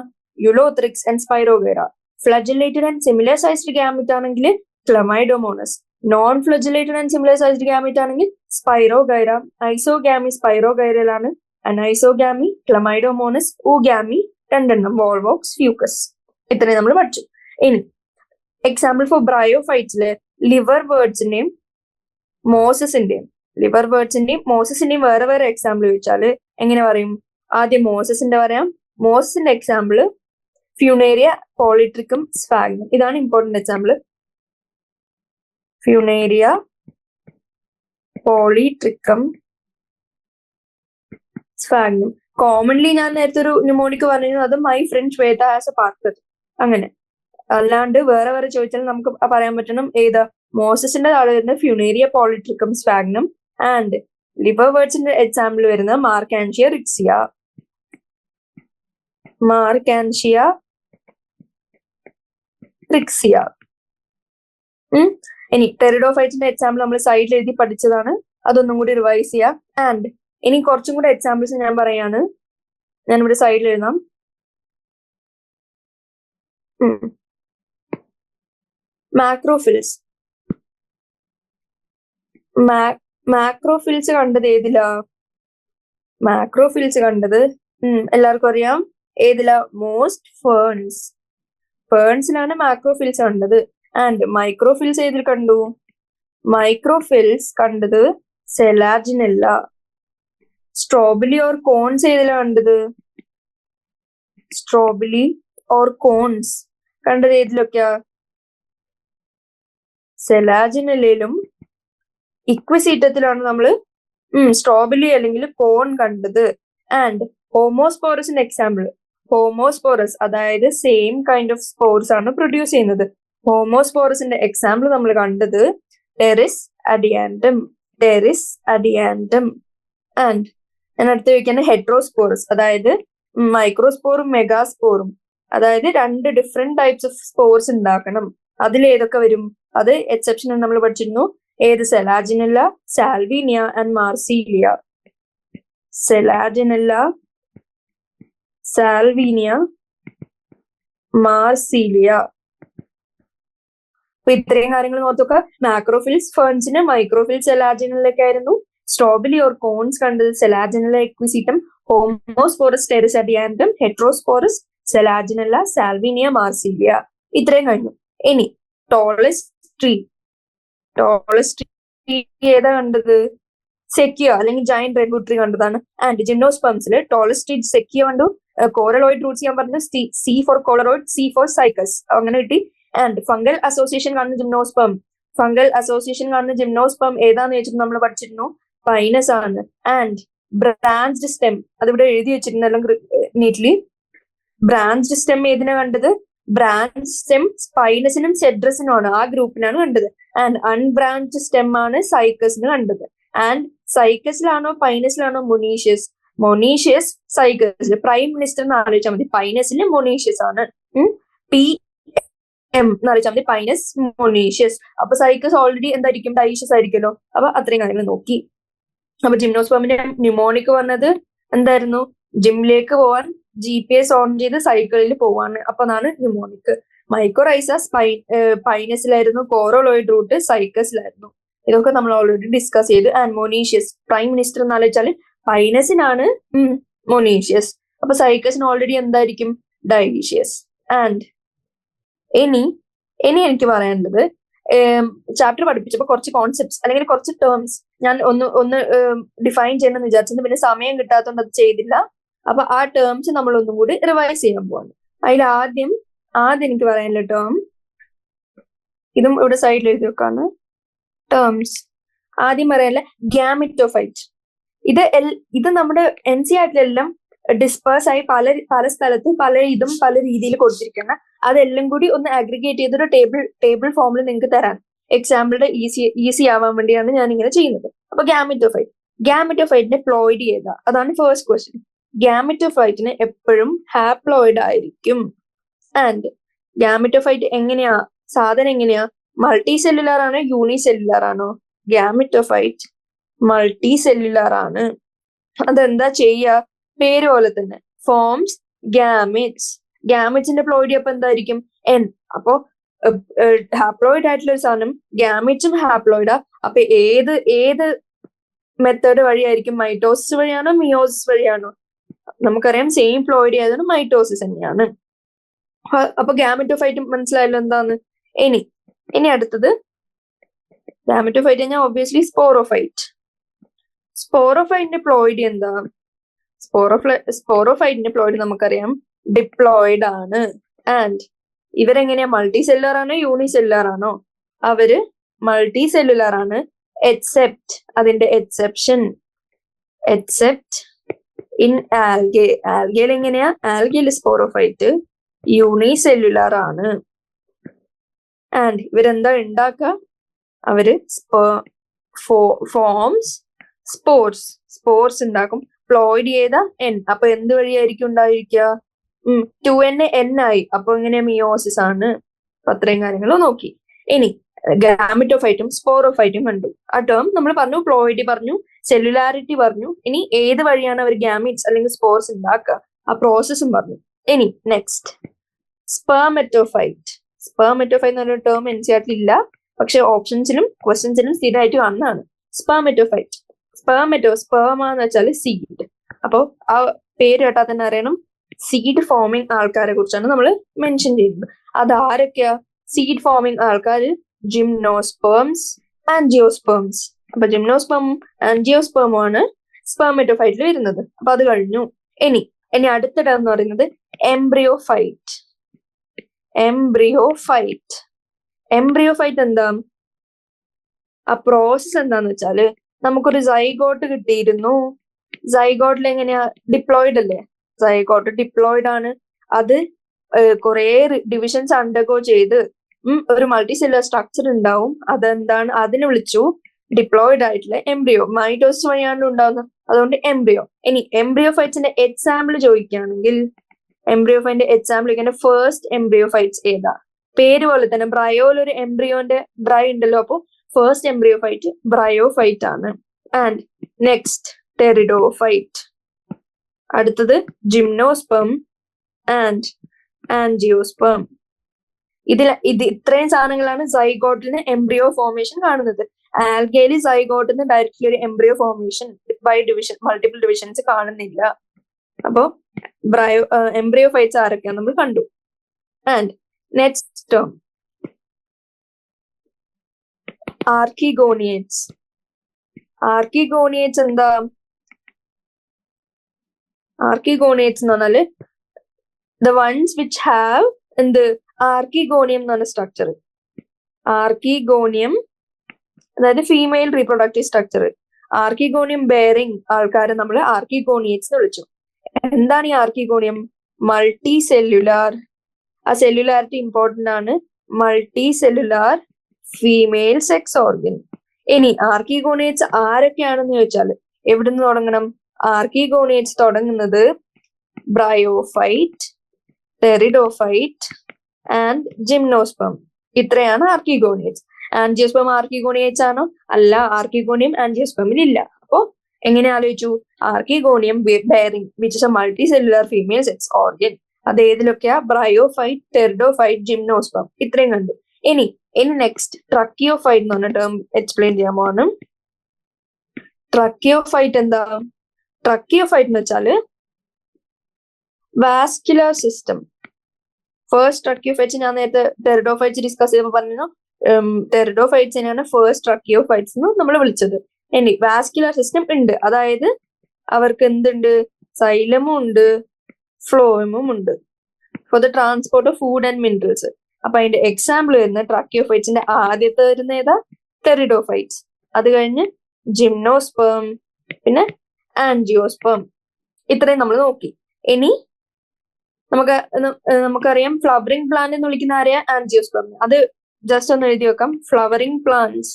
Ulothrix and Spirogyra. Flagellated and similar sized gamete ആണെങ്കിൽ Chlamydomonas. Non flagellated and similar sized gamete ആണെങ്കിൽ സ്പൈറോഗൈറ. ഐസോഗാമി സ്പൈറോഗൈറയിലാണ്. Anisogamy Chlamydomonas. ഊഗാമി രണ്ടെണ്ണം വോൾവോക്സ്, ഫ്യൂക്കസ്. ഇത്രയും നമ്മൾ പഠിച്ചു. ഇനി എക്സാമ്പിൾ ഫോർ ബ്രയോഫൈറ്റ്സിലെ ലിവർ ബേർഡ്സിന്റെയും മോസസിന്റെയും വേറെ വേറെ എക്സാമ്പിൾ ചോദിച്ചാല് എങ്ങനെ പറയും? ആദ്യം മോസസിന്റെ പറയാം. മോസസിന്റെ എക്സാമ്പിള് ഫ്യൂണേറിയ പോളിട്രിക്കം സ്ഫാഗ്നം. ഇതാണ് important example. Funaria Polytrichum sphagnum. Commonly ഞാൻ നേരത്തെ ഒരു ന്യൂമോണിക് പറഞ്ഞിരുന്നു, അത് my friend Shweta as a parker. അങ്ങനെ അല്ലാണ്ട് വേറെ വേറെ ചോദിച്ചാൽ നമുക്ക് പറയാൻ പറ്റണം ഏതാ? മോസസിന്റെ താഴെ വരുന്ന Funaria Polytrichum sphagnum. And liver ബേർഡ്സിന്റെ example വരുന്നത് മാർക്കാൻഷിയ റിക്സിയ. ഇനി ടെറിഡോഫൈറ്റിന്റെ എക്സാമ്പിൾ നമ്മൾ സൈഡിൽ എഴുതി പഠിച്ചതാണ്, അതൊന്നും കൂടി റിവൈസ് ചെയ്യാം. ആൻഡ് ഇനി കുറച്ചും കൂടെ എക്സാമ്പിൾസ് ഞാൻ പറയാണ്. ഞാനിവിടെ സൈഡിൽ എഴുതാം. മാക്രോഫിൽസ്. മാക്രോഫിൽസ് കണ്ടത് ഏതിലാ? മാക്രോഫിൽസ് കണ്ടത് എല്ലാവർക്കും അറിയാം ഏതിലാ? മോസ്റ്റ് ഫേൺസിലാണ് മാക്രോഫിൽസ് കണ്ടത്. ആൻഡ് മൈക്രോഫിൽസ് ഏതിൽ കണ്ടു? മൈക്രോഫിൽസ് കണ്ടത് സെലാജിനെല്ല. സ്ട്രോബിലി ഓർ കോൺസ് ഏതിലാ കണ്ടത്? സ്ട്രോബിലി ഓർ കോൺസ് കണ്ടത് ഏതിലൊക്കെയാ? സെലാജിനെല്ലയിലും ഇക്വിസീറ്റത്തിലാണ് നമ്മൾ സ്ട്രോബിലി അല്ലെങ്കിൽ കോൺ കണ്ടത്. ആൻഡ് ഹോമോസ്പോറസിന്റെ എക്സാമ്പിൾ, ഹോമോസ്പോറസ് അതായത് സെയിം കൈൻഡ് ഓഫ് സ്പോർസ് ആണ് പ്രൊഡ്യൂസ് ചെയ്യുന്നത്. ഹോമോസ്പോറസിന്റെ എക്സാമ്പിൾ നമ്മൾ കണ്ടത് ടെറിസ് അഡിയാൻഡം. ആൻഡ് ഞാൻ അടുത്ത് ചോദിക്കുന്നത് ഹെട്രോസ്പോറസ്, അതായത് മൈക്രോസ്പോറും മെഗാസ്പോറും. അതായത് 2 ഡിഫറെന്റ് ടൈപ്സ് ഓഫ് സ്പോർസ് ഉണ്ടാക്കണം. അതിൽ ഏതൊക്കെ വരും? അത് എക്സെപ്ഷൻ നമ്മൾ പഠിച്ചിരുന്നു. ഏത്? സെലാജിനെല്ല, സാൽവീനിയ ആൻഡ് മാർസീലിയ. സെലാജിനെല്ല, സാൽവീനിയ, മാർസീലിയ. അപ്പൊ ഇത്രയും കാര്യങ്ങൾ നോക്കുക. മാക്രോഫിൽസ് ഫേൺസിന് മൈക്രോഫിൽസ് സെലാജിനലൊക്കെ ആയിരുന്നു. സ്ട്രോബിലി ഓർ കോൺസ് കണ്ടത് സെലാജിനല എക്വിസിറ്റം, ഹോമോസ്പോറസ് ടെറിസഡിയാൻഡം, ഹെട്രോസ്പോറസ്, സെലാജിനല്ല, സാൽവീനിയ, മാർസീലിയ. ഇത്രയും കഴിഞ്ഞു. ഇനി ടോളസ്റ്റ് ട്രീ. ടോളസ്റ്റ് ട്രീ ഏതാ കണ്ടത്? സെക്കിയ അല്ലെങ്കിൽ ജയന്റ് റെഡ്വുഡ് ട്രീ കണ്ടതാണ്. ആൻഡ് ജിംനോസ്പേംസിൽ ടോളസ്റ്റ് ട്രീ സെക്കിയ കണ്ടു. കോറലോയിഡ് റൂട്ട്സ് ഞാൻ പറഞ്ഞു. C for coralloid, C for Cycas, അങ്ങനെ കിട്ടി. ആൻഡ് ഫംഗൽ അസോസിയേഷൻ കാണുന്ന ജിംനോസ്പേം. ഫംഗൽ അസോസിയേഷൻ കാണുന്ന ജിംനോസ്പേം ഏതാന്ന് ചോദിച്ചിട്ട് നമ്മൾ പഠിച്ചിരുന്നു, പൈനസ് ആണ്. ആൻഡ് ബ്രാഞ്ച്ഡ് സ്റ്റെം, അതിവിടെ എഴുതി വെച്ചിരുന്നെല്ലാം നീറ്റ്ലി. ബ്രാഞ്ച്ഡ് സ്റ്റെം ഏതിനാ കണ്ടത്? ബ്രാഞ്ച് സ്റ്റെം സ്പൈനസിനും സെഡ്രസിനും ആണ്, ആ ഗ്രൂപ്പിനാണ് കണ്ടത്. ആൻഡ് അൺബ്രാഞ്ച്ഡ് സ്റ്റെം ആണ് സൈക്കസിന് കണ്ടത്. ആൻഡ് സൈക്കസിലാണോ പൈനസിലാണോ മൊനീഷ്യസ്? മൊനീഷ്യസ് സൈക്കസിൽ. പ്രൈം മിനിസ്റ്റർ എന്ന് ആലോചിച്ചാൽ മതി. പൈനസിൽ മൊനീഷ്യസ് ആണ്. പി എം എന്ന് ആലോചിച്ചാൽ മതി. പൈനസ്, മൊനീഷ്യസ്. അപ്പൊ സൈക്കസ് ഓൾറെഡി എന്തായിരിക്കും? ഡൈഷ്യസ് ആയിരിക്കുമല്ലോ. അപ്പൊ അത്രയും കാര്യങ്ങൾ നോക്കി. അപ്പൊ ജിംനോസ്പേമിന്റെ ന്യൂമോണിക് വന്നത് എന്തായിരുന്നു? ജിമ്മിലേക്ക് പോവാൻ GPS ഓൺ ചെയ്ത് സൈക്കിളിൽ പോവാണ്. അപ്പൊ അതാണ് ന്യൂമോണിക്. മൈക്കോറൈസ പൈനസിലായിരുന്നു. കോറോലോയിഡ് റൂട്ട് സൈക്കസിലായിരുന്നു. ഇതൊക്കെ നമ്മൾ ഓൾറെഡി ഡിസ്കസ് ചെയ്ത്. ആൻഡ് മൊനീഷ്യസ് പ്രൈം മിനിസ്റ്റർ എന്ന് ആലോചിച്ചാല് പൈനസിനാണ് മൊനീഷ്യസ്. അപ്പൊ സൈക്കസിന് ഓൾറെഡി എന്തായിരിക്കും? ഡൈഷ്യസ്. ആൻഡ് ഇനി എനിക്ക് പറയേണ്ടത്, ചാപ്റ്റർ പഠിപ്പിച്ചപ്പോൾ കുറച്ച് കോൺസെപ്റ്റ്സ് അല്ലെങ്കിൽ കുറച്ച് ടേംസ് ഞാൻ ഒന്ന് ഡിഫൈൻ ചെയ്യണമെന്ന് വിചാരിച്ചത്. പിന്നെ സമയം കിട്ടാത്തതുകൊണ്ട് അത് ചെയ്തില്ല. അപ്പൊ ആ ടേംസ് നമ്മൾ ഒന്നും കൂടി റിവൈസ് ചെയ്യാൻ പോവാണ്. അതിൽ ആദ്യം എനിക്ക് പറയാനുള്ള ടേം, ഇതും ഇവിടെ സൈഡിൽ എഴുതി വെക്കാണ്. ടേംസ് ആദ്യം പറയാനുള്ള ഗ്യാമിറ്റോഫൈറ്റ്. ഇത് നമ്മുടെ NCERT-ലെല്ലാം ഡിസ്പേഴ്സ് ആയി പല സ്ഥലത്ത് പല രീതിയിൽ കൊടുത്തിരിക്കണം. അതെല്ലാം കൂടി ഒന്ന് അഗ്രിഗേറ്റ് ചെയ്തൊരു ടേബിൾ ഫോമിൽ നിങ്ങൾക്ക് തരാൻ എക്സാമ്പിളുടെ ഈസി ആവാൻ വേണ്ടിയാണ് ഞാൻ ഇങ്ങനെ ചെയ്യുന്നത്. അപ്പൊ ഗ്യാമിറ്റോഫൈറ്റിന്റെ പ്ലോയിഡ് ഏതാ? അതാണ് ഫസ്റ്റ് ക്വസ്റ്റ്യൻ. ഗ്യാമിറ്റോഫൈറ്റിന് എപ്പോഴും ഹാപ്ലോയിഡ് ആയിരിക്കും. ആൻഡ് ഗ്യാമിറ്റോഫൈറ്റ് എങ്ങനെയാ? സാധനം എങ്ങനെയാ? മൾട്ടി സെല്ലുലാർ ആണോ യൂണിസെല്ലുലാർ ആണോ? ഗ്യാമിറ്റോഫൈറ്റ് മൾട്ടി സെല്ലുലാർ ആണ്. അതെന്താ ചെയ്യുക? പേര് പോലെ തന്നെ, ഫോംസ് ഗ്യാമിറ്റ്സ്. ഗ്യാമിറ്റ്സിന്റെ പ്ലോയിഡ് അപ്പൊ എന്തായിരിക്കും? N. അപ്പോ ഹാപ്ലോയിഡ് ആയിട്ടുള്ള ഒരു സാധനം, ഗ്യാമിറ്റ്സും ഹാപ്ലോയിഡാ. അപ്പൊ ഏത് മെത്തേഡ് വഴിയായിരിക്കും? മൈറ്റോസിസ് വഴിയാണോ മിയോസിസ് വഴിയാണോ? നമുക്കറിയാം സെയിം പ്ലോയിഡ് ആയതുകൊണ്ട് മൈറ്റോസിസ് തന്നെയാണ്. അപ്പൊ ഗ്യാമിറ്റോഫൈറ്റ് മനസ്സിലായല്ലോ എന്താന്ന്. ഇനി അടുത്തത് ഗ്യാമിറ്റോഫൈറ്റ് കഴിഞ്ഞാൽ ഒബ്വിയസ്ലി സ്പോറോഫൈറ്റ്. സ്പോറോഫൈറ്റിന്റെ പ്ലോയിഡ് എന്താ? സ്പോറോഫൈറ്റിന്റെ പ്ലോയിഡ് നമുക്കറിയാം ഡിപ്ലോയിഡ് ആണ്. ആൻഡ് ഇവരെങ്ങനെയാ? മൾട്ടി സെല്ലുലാർ ആണോ യൂണിസെല്ലുലാർ ആണോ? അവര് മൾട്ടി സെല്ലുലാർ ആണ്. എക്സെപ്റ്റ് അതിന്റെ എക്സെപ്ഷൻ ഇൻ ആൽഗെ. ആൽഗയിൽ എങ്ങനെയാ? ആൽഗയിൽ സ്പോറോഫൈറ്റ് യൂണിസെല്ലുലാർ ആണ്. ആൻഡ് ഇവരെന്താ ഉണ്ടാക്കുക? അവര് ഫോംസ് സ്പോർസ് ഉണ്ടാക്കും. പ്ലോയിഡ് ചെയ്താ N. അപ്പൊ എന്ത് വഴിയായിരിക്കും ഉണ്ടായിരിക്കുക? 2N N ആയി. അപ്പൊ ഇങ്ങനെ മിയോസിസ് ആണ്. അപ്പൊ അത്രയും കാര്യങ്ങൾ നോക്കി. ഇനി ഗ്യാമിറ്റോഫൈറ്റും സ്പോറോഫൈറ്റും കണ്ടു. ആ ടേം നമ്മൾ പറഞ്ഞു. പ്ലോയിഡ് പറഞ്ഞു, സെല്ലുലാരിറ്റി പറഞ്ഞു. ഇനി ഏത് വഴിയാണ് അവർ ഗ്യാമിറ്റ്സ് അല്ലെങ്കിൽ സ്പോർസ് ഉണ്ടാക്കുക, ആ പ്രോസസ്സും പറഞ്ഞു. ഇനി നെക്സ്റ്റ് സ്പെർമറ്റോഫൈറ്റ് എന്ന് പറഞ്ഞ ടേം NCERT ഇല്ല, പക്ഷെ ഓപ്ഷൻസിലും ക്വസ്റ്റ്യൻസിലും സ്ഥിരമായിട്ട് വന്നാണ്. സ്പെർമറ്റോഫൈറ്റ്. സ്പെർമാന്ന് വെച്ചാൽ സീഡ്. അപ്പോ ആ പേര് കേട്ടാൽ തന്നെ അറിയണം, സീഡ് ഫോമിങ് ആൾക്കാരെ കുറിച്ചാണ് നമ്മൾ മെൻഷൻ ചെയ്യുന്നത്. അതാരൊക്കെയാ സീഡ് ഫോമിങ് ആൾക്കാർ? Gymnosperms, angiosperms. അപ്പൊ ജിംനോസ്പേമും ആൻജിയോസ്പേമും ആണ് സ്പെർമറ്റോഫൈറ്റിൽ വരുന്നത്. അപ്പൊ അത് കഴിഞ്ഞു. ഇനി അടുത്ത ടേം എന്ന് പറയുന്നത് എംബ്രിയോഫൈറ്റ്. എംബ്രിയോഫൈറ്റ് എന്താ? ആ പ്രോസസ് എന്താന്ന് വെച്ചാല്, നമുക്കൊരു സൈഗോട്ട് കിട്ടിയിരുന്നു. സൈഗോട്ടിൽ എങ്ങനെയാ? ഡിപ്ലോയിഡ് അല്ലേ? സൈഗോട്ട് ഡിപ്ലോയിഡ് ആണ്. അത് കുറെ ഡിവിഷൻസ് അണ്ടർഗോ ചെയ്ത് ഒരു മൾട്ടി സെല്ലുലാർ സ്ട്രക്ചർ ഉണ്ടാവും. അതെന്താണ്? അതിനെ വിളിച്ചു ഡിപ്ലോയിഡ് ആയിട്ടുള്ള എംബ്രിയോ. മൈറ്റോസിസ് വഴിയാണ് ഉണ്ടാവുന്നത്. അതുകൊണ്ട് എംബ്രിയോ. ഇനി എംബ്രിയോഫൈറ്റ്സിന്റെ എക്സാമ്പിൾ ചോദിക്കുകയാണെങ്കിൽ എംബ്രിയോഫൈറ്റിന്റെ എക്സാമ്പിൾ ഇങ്ങനെ ഫസ്റ്റ് എംബ്രിയോഫൈറ്റ്സ് ഏതാ? പേര് പോലെ തന്നെ ബ്രയോയിലൊരു എംബ്രിയോന്റെ ബ്രൈ ഉണ്ടല്ലോ, അപ്പൊ ഫസ്റ്റ് എംബ്രിയോഫൈറ്റ് ബ്രയോഫൈറ്റ് ആണ്. ആൻഡ് നെക്സ്റ്റ് ടെറിഡോഫൈറ്റ്, അടുത്തത് ജിംനോസ്പെം ആൻഡ് ആൻജിയോസ്പെം. ഇത് ഇത്രയും സാധനങ്ങളാണ് സൈഗോട്ടിന് എംബ്രിയോ ഫോർമേഷൻ കാണുന്നത്. ആൽഗയിൽ സൈഗോട്ടിന് ഡയറക്റ്റ്ലി ഒരു embryo formation by division multiple divisions കാണുന്നില്ല. അപ്പോ എംബ്രിയോഫൈറ്റ്സ് ആരൊക്കെയാണ് നമ്മൾ കണ്ടു. And next term archegoniates. Archegoniates എന്താ? ആർക്കിഗോണിയേറ്റ്സ് എന്ന് പറഞ്ഞാല് ദ വൺസ് വിച്ച് ഹാവ് എന്ത് ആർക്കിഗോണിയം എന്ന് പറഞ്ഞ സ്ട്രക്ചർ. ആർക്കിഗോണിയം അതായത് female reproductive structure. Archegonium bearing ആൾക്കാരെ നമ്മൾ ആർക്കിഗോണിയേറ്റ്സ് എന്ന് വിളിച്ചു. എന്താണ് ഈ ആർക്കിഗോണിയം? മൾട്ടി സെല്ലുലാർ, ആ സെല്ലുലാരിറ്റി ഇമ്പോർട്ടന്റ് ആണ്. Multi cellular female sex organ. ഇനി ആർക്കിഗോണിയേറ്റ്സ് ആരൊക്കെയാണെന്ന് ചോദിച്ചാൽ എവിടുന്ന് തുടങ്ങണം? ആർക്കിഗോണിയേറ്റ്സ് തുടങ്ങുന്നത് ബ്രയോഫൈറ്റ്, ടെറിഡോഫൈറ്റ് ആൻഡ് ജിംനോസ്പെം. ഇത്രയാണ് ആർക്കിഗോണിയേറ്റ്സ്. ആൻജിയോസ്പെം ആർക്കിഗോണിയേറ്റ്സ് ആണോ? അല്ല, ആർക്കിഗോണിയം ആൻജിയോസ്പെമിൽ ഇല്ല. അപ്പോ എങ്ങനെ ആലോചിച്ചു? Archegonium bearing which is A multi cellular female sex organ. അത് ഏതിലൊക്കെയാ? Bryophyte, pteridophyte, ജിംനോസ്പെം. ഇത്രയും കണ്ടു. ഇനി നെക്സ്റ്റ് ട്രക്കിയോഫൈറ്റ് എന്ന് പറഞ്ഞ ടേം എക്സ്പ്ലെയിൻ ചെയ്യാൻ പോവാണ്. ട്രക്കിയോഫൈറ്റ് എന്താ? ട്രക്കിയോഫൈറ്റ് എന്ന് വെച്ചാല് വാസ്കുലർ സിസ്റ്റം. ഫസ്റ്റ് ട്രക്കിയോഫൈറ്റ്സ് ഞാൻ നേരത്തെ ടെറിഡോഫൈറ്റ്സ് ഡിസ്കസ് ചെയ്തപ്പോൾ പറഞ്ഞു, ടെറിഡോഫൈറ്റ്സിനെയാണ് ഫസ്റ്റ് ട്രക്കിയോഫൈറ്റ്സ് എന്ന് നമ്മൾ വിളിച്ചത്. ഇനി വാസ്കുലർ സിസ്റ്റം ഉണ്ട്, അതായത് അവർക്ക് എന്തുണ്ട്? സൈലമും ഉണ്ട്, ഫ്ലോയമും ഉണ്ട് for the transport of food and minerals. അപ്പൊ അതിന്റെ എക്സാമ്പിൾ വരുന്ന ട്രക്കിയോഫൈറ്റ്സിന്റെ ആദ്യത്തെ വരുന്ന ഏതാ? ടെറിഡോഫൈറ്റ്സ്. അത് കഴിഞ്ഞ് ജിംനോസ്പെം, പിന്നെ ആൻജിയോസ്പെം. ഇത്രയും നമ്മൾ നോക്കി. ഇനി നമുക്കറിയാം ഫ്ലവറിംഗ് പ്ലാന്റ് എന്ന് വിളിക്കുന്ന ആരെയാ? ആൻജിയോസ്പെം. അത് ജസ്റ്റ് ഒന്ന് എഴുതി വെക്കാം. ഫ്ലവറിംഗ് പ്ലാന്റ്സ്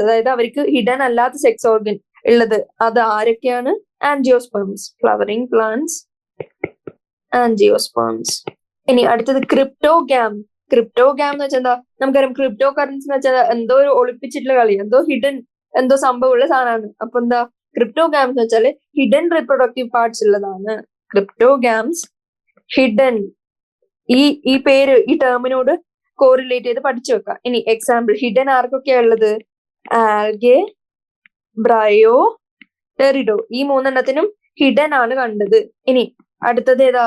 അതായത് അവർക്ക് ഹിഡൻ അല്ലാത്ത സെക്സ് ഓർഗൻ ഉള്ളത്, അത് ആരൊക്കെയാണ്? ആൻജിയോസ്പെംസ്. Flowering plants, angiosperms. ഇനി അടുത്തത് ക്രിപ്റ്റോഗ്യാം. ക്രിപ്റ്റോഗ്യാം എന്ന് വെച്ചാൽ എന്താ? നമുക്കറിയാം ക്രിപ്റ്റോ കറൻസി എന്ന് വെച്ചാൽ എന്തോ ഒരു ഒളിപ്പിച്ചിട്ടുള്ള കളി, എന്തോ ഹിഡൻ എന്തോ സംഭവമുള്ള സാധനമാണ്. അപ്പൊ എന്താ ക്രിപ്റ്റോഗ്യാം എന്ന് വെച്ചാല് ഹിഡൻ റീപ്രൊഡക്റ്റീവ് പാർട്സ് ഉള്ളതാണ്. ക്രിപ്റ്റോഗ്യാംസ് ഹിഡൻ. ഈ പേര് ഈ ടേമിനോട് കോറിലേറ്റ് ചെയ്ത് പഠിച്ചു വെക്കാം. ഇനി എക്സാമ്പിൾ ഹിഡൻ ആർക്കൊക്കെയാ ഉള്ളത്? Algae, bryo, pterido. ഈ മൂന്നെണ്ണത്തിനും ഹിഡൻ ആണ് കണ്ടത്. ഇനി അടുത്തത് ഏതാ?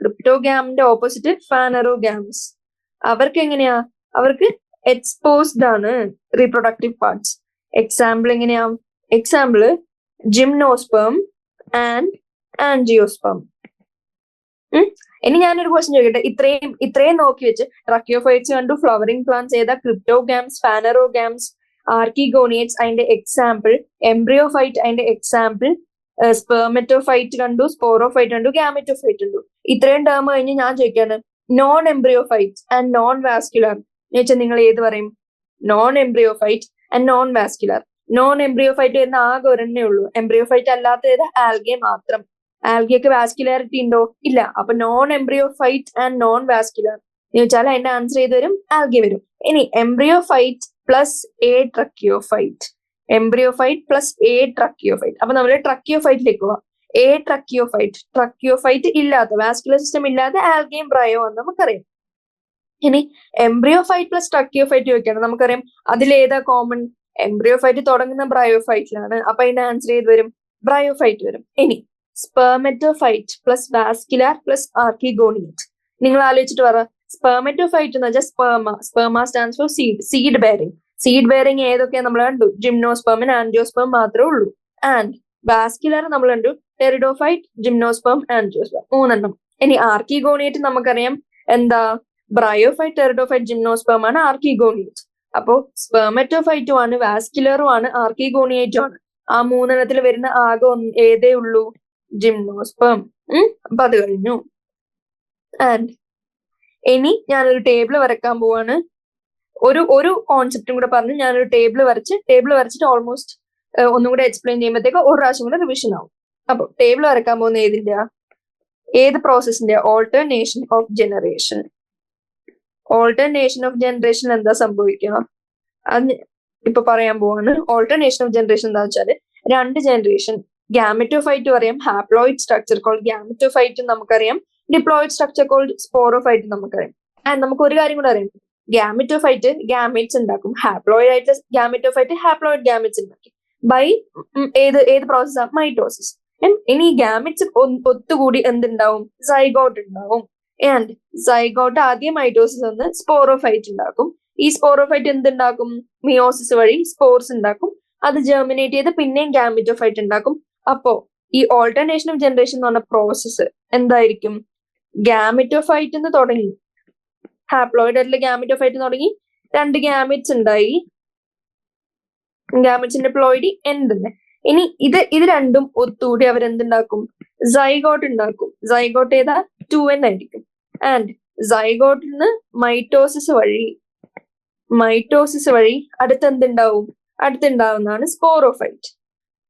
ക്രിപ്റ്റോഗ്യാമിന്റെ ഓപ്പോസിറ്റ് ഫാനറോഗ്യാംസ്. അവർക്ക് എങ്ങനെയാ? അവർക്ക് എക്സ്പോസ്ഡ് ആണ് റീപ്രൊഡക്റ്റീവ് പാർട്സ്. എക്സാമ്പിൾ എങ്ങനെയാ? Example gymnosperm and angiosperm. ഇനി ഞാനൊരു ക്വസ്റ്റ്യൻ ചോദിക്കട്ടെ. ഇത്രയും നോക്കി വെച്ച് ട്രക്കിയോഫൈറ്റ്സ് കണ്ടു, ഫ്ലവറിംഗ് പ്ലാന്റ്സ് ഏതാ? ക്രിപ്റ്റോഗ്യാംസ്, ഫാനറോഗ്യാംസ്, ആർക്കിഗോണിയേറ്റ്സ് അതിന്റെ എക്സാമ്പിൾ, എംബ്രിയോഫൈറ്റ് അതിന്റെ എക്സാമ്പിൾ, സ്പെർമറ്റോഫൈറ്റ് കണ്ടു, സ്പോറോഫൈറ്റ് കണ്ടു, ഗാമറ്റോഫൈറ്റ് കണ്ടു. ഇത്രയും ടേം കഴിഞ്ഞ് ഞാൻ ചോദിക്കാണ് non embryophyte and non vascular എന്ന് വെച്ചാൽ നിങ്ങൾ ഏത് പറയും? Non embryophyte and non vascular. Non embryophyte വരുന്ന ആകെ ഒരെണ്ണേ ഉള്ളൂ. എംബ്രിയോഫൈറ്റ് അല്ലാത്ത ഏതാ? ആൽഗെ മാത്രം. ആൽഗയ്ക്ക് വാസ്കുലാരിറ്റി ഉണ്ടോ? ഇല്ല. അപ്പൊ non embryophyte and non vascular എന്ന് വെച്ചാൽ അതിന്റെ ആൻസർ ചെയ്ത് വരും ആൽഗെ വരും. ഇനി എംബ്രിയോഫൈറ്റ് പ്ലസ് എ ട്രക്കിയോഫൈറ്റ്, എംബ്രിയോഫൈറ്റ് പ്ലസ് എ ട്രക്കിയോഫൈറ്റ്. അപ്പൊ നമ്മൾ ട്രക്കിയോഫൈറ്റിലേക്ക് പോവാം. എ ട്രക്കിയോഫൈറ്റ് ഇല്ലാത്ത, വാസ്കുലർ സിസ്റ്റം ഇല്ലാത്ത ആൽഗയും ബ്രയോ എന്ന് നമുക്കറിയാം. ഇനി എംബ്രിയോഫൈറ്റ് പ്ലസ് ട്രക്കിയോഫൈറ്റ് ചോദിക്കാണ്. നമുക്കറിയാം അതിലേതാ കോമൺ? എംബ്രിയോഫൈറ്റ് തുടങ്ങുന്ന ബ്രയോഫൈറ്റിലാണ്. അപ്പൊ അതിന്റെ ആൻസർ ചെയ്ത് വരും ബ്രയോഫൈറ്റ് വരും. ഇനി spermatophyte plus vascular plus archegoniate. നിങ്ങൾ ആലോചിച്ചിട്ട് പറ. സ്പെർമറ്റോഫൈറ്റ് എന്ന് വെച്ചാൽ sperma stands for seed bearing. Seed bearing ഏതൊക്കെയാ നമ്മൾ കണ്ടു? ജിംനോസ്പെം, ആൻജിയോസ്പെം മാത്രമേ ഉള്ളൂ. ആൻഡ് വാസ്കുലർ നമ്മൾ കണ്ടു, ടെറിഡോഫൈറ്റ്, ജിംനോസ്പെം, ആൻജിയോസ്പെം, 3 ഇനി ആർക്കിഗോണിയേറ്റ് നമുക്കറിയാം എന്താ? ബ്രയോഫൈറ്റ്, ടെറിഡോഫൈറ്റ്, ജിംനോസ്പെം ആണ് ആർക്കിഗോണിയേറ്റ്. അപ്പോ സ്പെർമറ്റോഫൈറ്റും ആണ്, വാസ്കുലറും ആണ്, ആർക്കിഗോണിയേറ്റും ആണ്. ആ 3 വരുന്ന ആകെ ഏതേ ഉള്ളൂ? ജിംനോസ്പെം. അപ്പൊ അത് കഴിഞ്ഞു. ആൻഡ് ഇനി ഞാനൊരു ടേബിൾ വരക്കാൻ പോവാണ്. ഒരു കോൺസെപ്റ്റും കൂടെ പറഞ്ഞ് ഞാനൊരു ടേബിൾ വരച്ചിട്ട് ഓൾമോസ്റ്റ് ഒന്നും കൂടെ എക്സ്പ്ലെയിൻ ചെയ്യുമ്പോഴത്തേക്ക് ഒരു പ്രാവശ്യം കൂടെ റിവിഷൻ ആവും. അപ്പൊ ടേബിൾ വരക്കാൻ പോകുന്ന ഏത് പ്രോസസ്സിന്റെ? Alternation of generation. Alternation of generation എന്താ സംഭവിക്കുക? അത് ഇപ്പൊ പറയാൻ പോവാണ്. ഓൾട്ടർനേഷൻ ഓഫ് ജനറേഷൻ എന്താ വെച്ചാല്, 2 ജനറേഷൻ, ഗാമറ്റോഫൈറ്റ് പറയാം, ഹാപ്ലോയിഡ് സ്ട്രക്ചർ കോൾഡ് ഗാമറ്റോഫൈറ്റ് നമുക്കറിയാം, ഡിപ്ലോയിഡ് സ്ട്രക്ചർ കോൾഡ് സ്പോറോഫൈറ്റ് നമുക്കറിയാം. ആൻഡ് നമുക്ക് ഒരു കാര്യം കൂടെ അറിയാം, ഗാമറ്റോഫൈറ്റ് ഗാമേറ്റ്സ് ഉണ്ടാക്കും, ഹാപ്ലോയിഡ് ആയിട്ട് ഗാമറ്റോഫൈറ്റ് ഹാപ്ലോയിഡ് ഗാമേറ്റ്സ് ഉണ്ടാക്കും ബൈ ഏത് പ്രോസസ്സാ? മൈറ്റോസിസ്. ഇനി ഗാമറ്റ്സ് ഒത്തുകൂടി എന്തുണ്ടാവും? സൈഗോട്ട് ഉണ്ടാവും. ആൻഡ് സൈഗോട്ട് ആദ്യം മൈറ്റോസിസ് വന്ന് സ്പോറോഫൈറ്റ് ഉണ്ടാക്കും. ഈ സ്പോറോഫൈറ്റ് എന്തുണ്ടാക്കും? മിയോസിസ് വഴി സ്പോർസ് ഉണ്ടാക്കും. അത് ജെർമിനേറ്റ് ചെയ്ത് പിന്നെയും ഗാമറ്റോഫൈറ്റ് ഉണ്ടാക്കും. അപ്പോ ഈ ഓൾട്ടർനേഷൻ ഓഫ് ജനറേഷൻ എന്ന് പറഞ്ഞ പ്രോസസ്സ് എന്തായിരിക്കും? ഗാമറ്റോഫൈറ്റ് എന്ന് തുടങ്ങി, ഹാപ്ലോയിഡ് ആയിട്ടുള്ള ഗാമറ്റോഫൈറ്റ് തുടങ്ങി, 2 ഗാമറ്റ്സ് ഉണ്ടായി, ഗാമറ്റ്സിന്റെ പ്ലോയിഡി എന്തെന്ന്. ഇനി ഇത് രണ്ടും ഒത്തുകൂടി അവരെന്തുണ്ടാക്കും? സൈഗോട്ട് ഉണ്ടാക്കും. സൈഗോട്ട് ഏതാ? 2n ആയിരിക്കും. ആൻഡ് സൈഗോട്ടിൽ നിന്ന് മൈറ്റോസിസ് വഴി അടുത്തുണ്ടാവുന്നതാണ് സ്പോറോഫൈറ്റ്.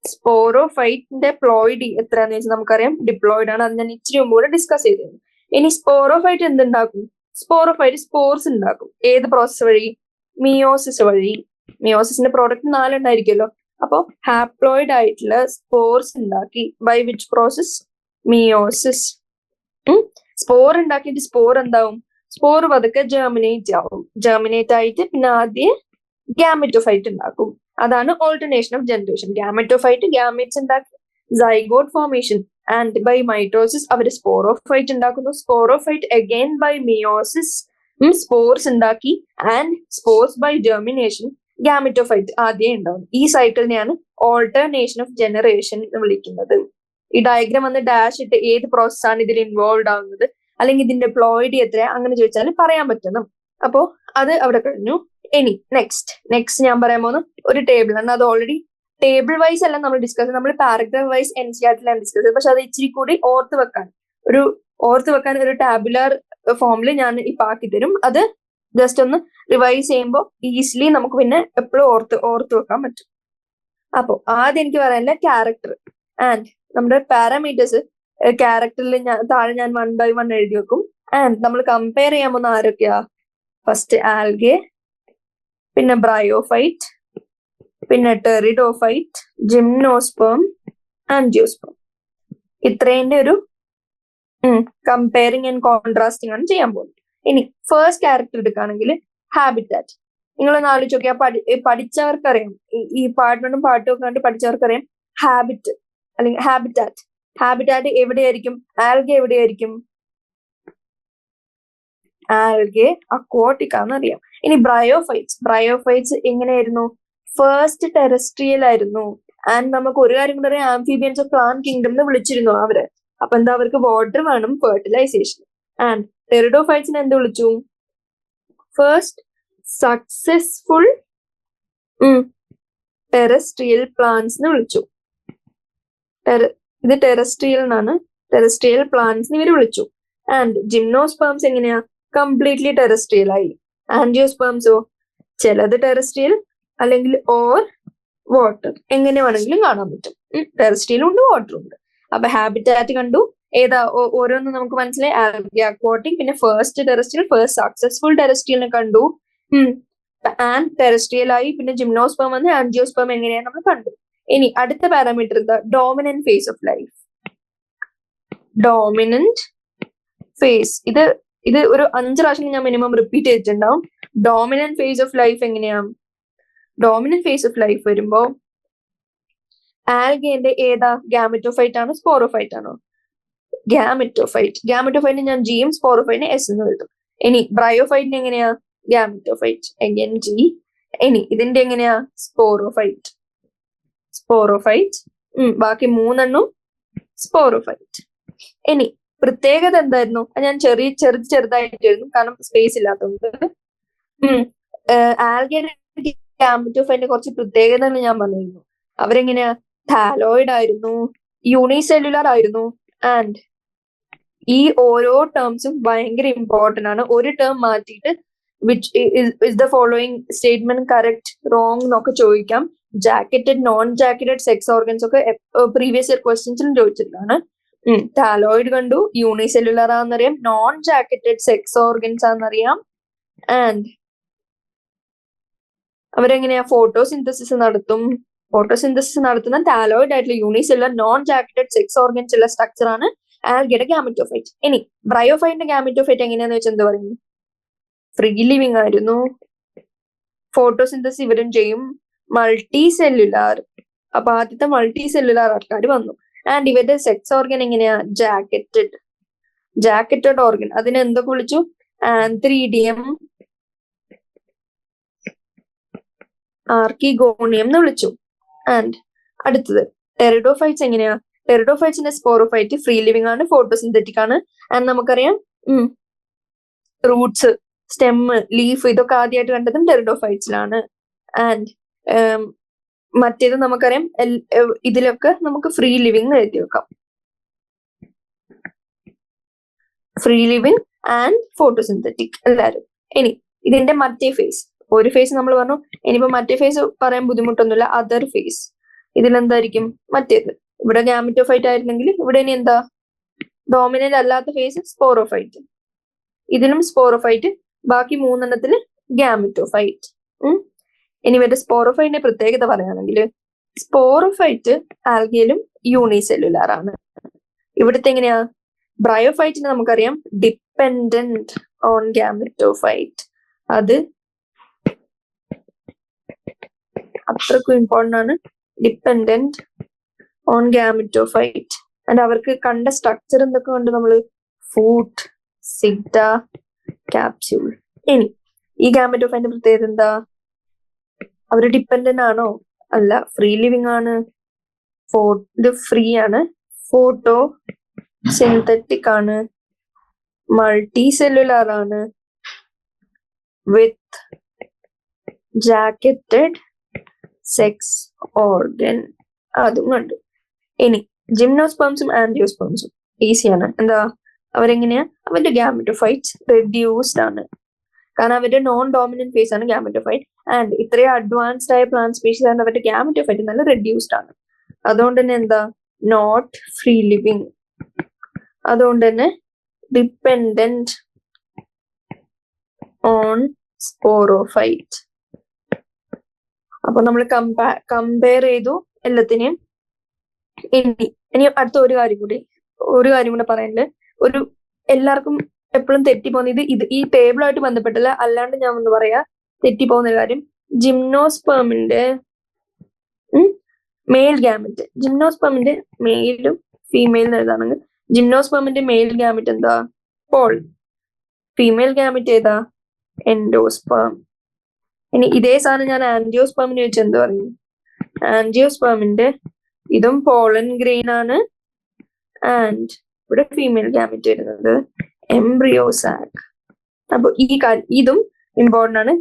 സ്പോറോഫൈറ്റിന്റെ പ്ലോയിഡി എത്രയാന്ന് വെച്ചാൽ നമുക്കറിയാം, ഡിപ്ലോയിഡ് ആണ്. അത് ഞാൻ ഇച്ചിരി മുമ്പ് കൂടെ ഡിസ്കസ് ചെയ്തിരുന്നു. ഇനി സ്പോറോഫൈറ്റ് എന്തുണ്ടാക്കും? സ്പോറോഫൈറ്റ് സ്പോർസ് ഉണ്ടാക്കും. ഏത് പ്രോസസ് വഴി? മിയോസിസ് വഴി. മിയോസിസിന്റെ പ്രോഡക്റ്റ് 4 ഉണ്ടായിരിക്കുമല്ലോ. അപ്പൊ ഹാപ്ലോയിഡ് ആയിട്ടുള്ള സ്പോർസ് ഉണ്ടാക്കി. By which process? Meiosis. Spore ഉണ്ടാക്കിയിട്ട് സ്പോർ എന്താവും? സ്പോർ പതുക്കെ ജെർമിനേറ്റ് ആവും. ജെർമിനേറ്റ് ആയിട്ട് പിന്നെ ആദ്യം ഗാമറ്റോഫൈറ്റ് ഉണ്ടാക്കും. അതാണ് alternation of generation. Gametophyte gametes ഉണ്ടാക്കി, zygote formation, and by mitosis അവർ സ്പോറോഫൈറ്റ് ഉണ്ടാക്കുന്നു. Sporophyte again by meiosis spores ഉണ്ടാക്കി, and spores by germination gametophyte ആദ്യം ഉണ്ടാവും. ഈ സൈക്കിളിനെയാണ് ഓൾട്ടർനേഷൻ ഓഫ് ജനറേഷൻ എന്ന് വിളിക്കുന്നത്. ഈ ഡയഗ്രാം വന്ന് ഡാഷ് ഇട്ട് ഏത് പ്രോസസ്സാണ് ഇതിൽ ഇൻവോൾവ് ആവുന്നത്, അല്ലെങ്കിൽ ഇതിന്റെ പ്ലോയിഡി എത്രയാ, അങ്ങനെ ചോദിച്ചാൽ പറയാൻ പറ്റണം. അപ്പോ അത് അവിടെ കഴിഞ്ഞു. ഇനി നെക്സ്റ്റ് ഞാൻ പറയാൻ പോകുന്ന ഒരു ടേബിൾ ആണ്. അത് ഓൾറെഡി ടേബിൾ വൈസ് അല്ല നമ്മൾ ഡിസ്കസ് ചെയ്ത്, നമ്മൾ പാരഗ്രാഫ് വൈസ് NCERT-ലാണ് ഡിസ്കസ് ചെയ്തത്. പക്ഷെ അത് ഇച്ചിരി കൂടി ഓർത്ത് വെക്കാൻ ഒരു ടാബുലാർ ഫോമിൽ ഞാൻ ഇപ്പൊ ആക്കി തരും. അത് ജസ്റ്റ് ഒന്ന് റിവൈസ് ചെയ്യുമ്പോൾ ഈസിലി നമുക്ക് പിന്നെ എപ്പോഴും ഓർത്ത് വെക്കാൻ പറ്റും. അപ്പോ ആദ്യം എനിക്ക് പറയാനില്ല ക്യാരക്ടർ ആൻഡ് നമ്മുടെ പാരാമീറ്റേഴ്സ്. ക്യാരക്ടറിൽ താഴെ ഞാൻ 1 by 1 എഴുതി വെക്കും. ആൻഡ് നമ്മൾ കമ്പയർ ചെയ്യാൻ പോകുന്ന ആരൊക്കെയാ? ഫസ്റ്റ് ആൽഗെ, പിന്നെ ബ്രയോഫൈറ്റ്, പിന്നെ ടെറിഡോഫൈറ്റ്, ജിംനോസ്പേം, ആൻജിയോസ്പേം. ഇത്രേന്റെ ഒരു കമ്പയറിങ് ആൻഡ് കോൺട്രാസ്റ്റിംഗ് ആണ് ചെയ്യാൻ പോകുന്നത്. ഇനി ഫസ്റ്റ് ക്യാരക്ടർ എടുക്കുകയാണെങ്കിൽ ഹാബിറ്റാറ്റ്. നിങ്ങളൊന്ന് ആലോചിച്ച് നോക്കിയാൽ പഠിച്ചവർക്കറിയാം, ഈ പാട്ടും ഒക്കെ കണ്ട് പഠിച്ചവർക്കറിയാം ഹാബിറ്റ് അല്ലെങ്കിൽ ഹാബിറ്റാറ്റ് എവിടെയായിരിക്കും? ആൽഗെ എവിടെയായിരിക്കും? ആൽഗെ അക്വാട്ടിക് ആണെന്ന് അറിയാം. ഇനി ബ്രയോഫൈറ്റ്സ് എങ്ങനെയായിരുന്നു? ഫസ്റ്റ് ടെറസ്ട്രിയൽ ആയിരുന്നു. ആൻഡ് നമുക്ക് ഒരു കാര്യം കൂടെ അറിയാം, ആംഫിബിയൻസ് ഓഫ് പ്ലാന്റ് കിങ്ഡം എന്ന് വിളിച്ചിരുന്നു അവര്. അപ്പൊ എന്താ, അവർക്ക് വാട്ടർ വേണം, ഫെർട്ടിലൈസേഷൻ. ആൻഡ് ടെറിഡോഫൈറ്റ്സിനെ എന്ത് വിളിച്ചു? ഫസ്റ്റ് സക്സസ്ഫുൾ ടെറസ്ട്രിയൽ പ്ലാന്റ്സ് എന്ന് വിളിച്ചു. ഇത് ടെറസ്ട്രിയൽ എന്നാണ്, ടെറസ്ട്രിയൽ പ്ലാന്റ്സ് ഇവര് വിളിച്ചു. ആൻഡ് ജിംനോസ്പേംസ് എങ്ങനെയാ? കംപ്ലീറ്റ്ലി ടെറസ്ട്രിയൽ ആയി. ആൻജിയോസ്പേംസോ ചിലത് ടെറസ്ട്രിയൽ അല്ലെങ്കിൽ ഓർ വാട്ടർ, എങ്ങനെ വേണമെങ്കിലും കാണാൻ പറ്റും. ടെറസ്ട്രിയലും ഉണ്ട് വാട്ടറും ഉണ്ട്. അപ്പൊ ഹാബിറ്റാറ്റ് കണ്ടു, ഏതാ ഓരോന്ന് നമുക്ക് മനസ്സിലായി. ആൽഗെ അക്വാട്ടിക്, പിന്നെ ഫസ്റ്റ് ടെറസ്ട്രിയൽ, ഫസ്റ്റ് സക്സസ്ഫുൾ ടെറസ്ട്രിയലിനെ കണ്ടു. ആൻഡ് ടെറസ്ട്രിയൽ ആയി, പിന്നെ ജിംനോസ്പേം വന്ന് ആൻജിയോസ്പേം എങ്ങനെയാണ് നമ്മൾ കണ്ടു. ഇനി അടുത്ത പാരാമീറ്റർ എന്താ? Dominant phase of life. Dominant phase, ഇത് ഒരു 5 പ്രാവശ്യം ഞാൻ മിനിമം റിപ്പീറ്റ് ചെയ്തിട്ടുണ്ടാവും. ഡോമിനന്റ് ഫേസ് ഓഫ് ലൈഫ് എങ്ങനെയാ? ഡോമിനന്റ് ഫേസ് ഓഫ് ലൈഫ് വരുമ്പോ ആൽഗേന്റെ ഏതാ? ഗാമറ്റോഫൈറ്റ് ആണോ സ്പോറോഫൈറ്റ് ആണോ? ഗാമറ്റോഫൈറ്റിന് ഞാൻ ജിയും സ്പോറോഫൈറ്റിന് എസ് എന്ന് എഴുതും. ഇനി ബ്രയോഫൈറ്റിന് എങ്ങനെയാ? Gametophyte again G. ഇനി ഇതിന്റെ എങ്ങനെയാ? സ്പോറോഫൈറ്റ്. ബാക്കി 3 സ്പോറോഫൈറ്റ്. ഇനി പ്രത്യേകത എന്തായിരുന്നു? ഞാൻ ചെറുതായിട്ട് എഴുതും, കാരണം സ്പേസ് ഇല്ലാത്തതുകൊണ്ട്. ആൽഗയുടെ ഗാമറ്റോഫൈറ്റിന്റെ കുറച്ച് പ്രത്യേകതകൾ ഞാൻ പറഞ്ഞിരുന്നു. അവരെങ്ങനെയാ? താലോയിഡ് ആയിരുന്നു, യൂണിസെല്ലുലാർ ആയിരുന്നു. ആൻഡ് ഈ ഓരോ ടേംസും ഭയങ്കര ഇമ്പോർട്ടന്റ് ആണ്. ഒരു ടേം മാറ്റിയിട്ട് which is the following statement correct wrong എന്നൊക്കെ ചോദിക്കാം. Jacketed non jacketed sex organs ഒക്കെ പ്രീവിയസ് ഇയർ ക്വസ്റ്റ്യൻസിലും ചോദിച്ചിട്ടാണ്. താലോയിഡ് കണ്ടു, യൂണിസെല്ലുലർ ആണെന്നറിയാം, നോൺ ജാക്കറ്റഡ് സെക്സ് ഓർഗൻസ് ആണെന്നറിയാം. ആൻഡ് അവരെങ്ങനെയാ ഫോട്ടോസിന്തസിസ് നടത്തും. ഫോട്ടോസിന്തസിസ് നടത്തുന്ന താലോയിഡ് ആയിട്ടുള്ള unicellular non jacketed sex organs ഉള്ള സ്ട്രക്ചർ ആണ് ആൽഗയുടെ ഗാമറ്റോഫൈറ്റ്. ഇനി ബ്രയോഫൈറ്റിന്റെ ഗാമറ്റോഫൈറ്റ് എങ്ങനെയാന്ന് വെച്ചാൽ എന്ത് പറയുന്നു? ഫ്രീ ലിവിങ് ആയിരുന്നു. ഫോട്ടോസിന്തസിസ് ഇവരും ചെയ്യും. Multi cellular. അപ്പൊ ആദ്യത്തെ മൾട്ടി സെല്ലുലാർ ആൾക്കാർ വന്നു. ആൻഡ് ഇവരുടെ സെക്സ് ഓർഗൻ എങ്ങനെയാ? Jacketed organ. അതിനെ എന്തൊക്കെ വിളിച്ചു? ആന്ത്രീഡിയം, ആർക്കിഗോണിയം എന്ന് വിളിച്ചു. ആൻഡ് അടുത്തത് ടെറിഡോഫൈറ്റ്സ് എങ്ങനെയാ? ടെറിഡോഫൈറ്റ്സിന്റെ സ്പോറോഫൈറ്റ് ഫ്രീ ലിവിംഗ് ആണ്, ഫോട്ടോസിന്തറ്റിക് ആണ്. ആൻഡ് നമുക്കറിയാം റൂട്ട്സ്, സ്റ്റെം, ലീഫ് ഇതൊക്കെ ആദ്യമായിട്ട് കണ്ടതും ടെറിഡോഫൈറ്റ്സിലാണ്. ആൻഡ് മറ്റേത് നമുക്കറിയാം ഇതിലൊക്കെ നമുക്ക് ഫ്രീ ലിവിംഗ് എഴുതി വെക്കാം. ഫ്രീ ലിവിംഗ് ആൻഡ് ഫോട്ടോസിന്തറ്റിക് എല്ലാവരും. ഇനി ഇതിന്റെ മറ്റേ ഫേസ്, ഒരു ഫേസ് നമ്മൾ പറഞ്ഞു, ഇനിയിപ്പോ മറ്റേ ഫേസ് പറയാൻ ബുദ്ധിമുട്ടൊന്നുമില്ല. അതർ ഫേസ് ഇതിലെന്തായിരിക്കും? മറ്റേത് ഇവിടെ ഗാമറ്റോഫൈറ്റ് ആയിരുന്നെങ്കിൽ ഇവിടെ ഇനി എന്താ? ഡോമിനന്റ് അല്ലാത്ത ഫേസ് സ്പോറോഫൈറ്റ്. ഇതിലും സ്പോറോഫൈറ്റ്, ബാക്കി 3 ഗാമറ്റോഫൈറ്റ്. ഇനി ഇവരുടെ സ്പോറോഫൈറ്റിന്റെ പ്രത്യേകത പറയുകയാണെങ്കിൽ സ്പോറോഫൈറ്റ് ആൽഗയിലും യൂണിസെല്ലുലാർ ആണ്. ഇവിടുത്തെ എങ്ങനെയാ? ബ്രയോഫൈറ്റിന് നമുക്കറിയാം ഡിപ്പെൻഡന്റ് ഓൺ ഗാമറ്റോഫൈറ്റ്. അത് അത്രക്കും ഇമ്പോർട്ടന്റ് ആണ്. Dependent on gametophyte. ആൻഡ് അവർക്ക് കണ്ട സ്ട്രക്ചർ എന്തൊക്കെ കണ്ട് നമ്മള്? ഫൂട്ട്, സിഗ്ഡ, ക്യാപ്സ്യൂൾ. ഇനി ഈ ഗാമറ്റോഫൈറ്റിന്റെ പ്രത്യേകത എന്താ? അവര് ഡിപ്പെൻഡന്റ് ആണോ? അല്ല, ഫ്രീ ലിവിംഗ് ആണ്. ഇത് ഫ്രീ ആണ്, ഫോട്ടോ സിന്തറ്റിക് ആണ്, മൾട്ടി സെല്ലുലാർ ആണ്, വിത്ത് ജാക്കറ്റഡ് സെക്സ് ഓർഗൻ. അതും കണ്ടു. ഇനി ജിംനോസ്പേംസും ആൻജിയോസ്പേംസും ഈസിയാണ്. എന്താ? അവരെങ്ങനെയാ? അവരുടെ ഗാമറ്റോഫൈറ്റ്സ് റെഡ്യൂസ്ഡ് ആണ്. കാരണം അവരുടെ നോൺ ഡോമിനന്റ് ഫേസ് ആണ് ഗാമറ്റോഫൈറ്റ്. ആൻഡ് ഇത്രയും അഡ്വാൻസ്ഡ് ആയ പ്ലാന്റ് സ്പീഷീസ് ആണ് അവരുടെ ഗാമറ്റോഫൈറ്റ് നല്ല റെഡ്യൂസ്ഡ് ആണ്. അതുകൊണ്ട് തന്നെ എന്താ? Not free living. അതുകൊണ്ട് തന്നെ ഡിപ്പെൻഡന്റ് ഓൺ സ്പോറോഫൈറ്റ്. അപ്പൊ നമ്മൾ കമ്പയർ ചെയ്തു എല്ലാത്തിനെയും. ഇനി അടുത്ത ഒരു കാര്യം കൂടെ പറയാനുണ്ട്. ഒരു എല്ലാവർക്കും എപ്പോഴും തെറ്റിപ്പോകുന്ന ഇത് ഈ ടേബിളുമായിട്ട് ബന്ധപ്പെട്ടല്ല, അല്ലാണ്ട് ഞാൻ ഒന്ന് പറയാ തെറ്റിപ്പോകുന്ന കാര്യം. ജിംനോസ്പേമിന്റെ മെയിൽ ഗാമറ്റ്, ജിംനോസ്പേമിന്റെ മെയിലും ഫീമെയിലും എഴുതാണെങ്കിൽ ജിംനോസ്പേമിന്റെ മെയിൽ ഗാമറ്റ് എന്താ? പോൾ. ഫീമെയിൽ ഗാമറ്റ് ഏതാ? എൻഡോസ്പേം. ഇനി ഇതേ സാധനം ഞാൻ ആൻജിയോസ്പേമിന് ചോദിച്ചാൽ എന്ത് പറയും? ആൻജിയോസ്പേമിന്റെ ഇതും പോളൻ ഗ്രെയിൻ ആണ്. ആൻഡ് ഇവിടെ ഫീമെയിൽ ഗാമറ്റ് വരുന്നത് എംബ്രിയോ സാക്. അപ്പൊ ഇതും ഇമ്പോർട്ടന്റ് ആണ്,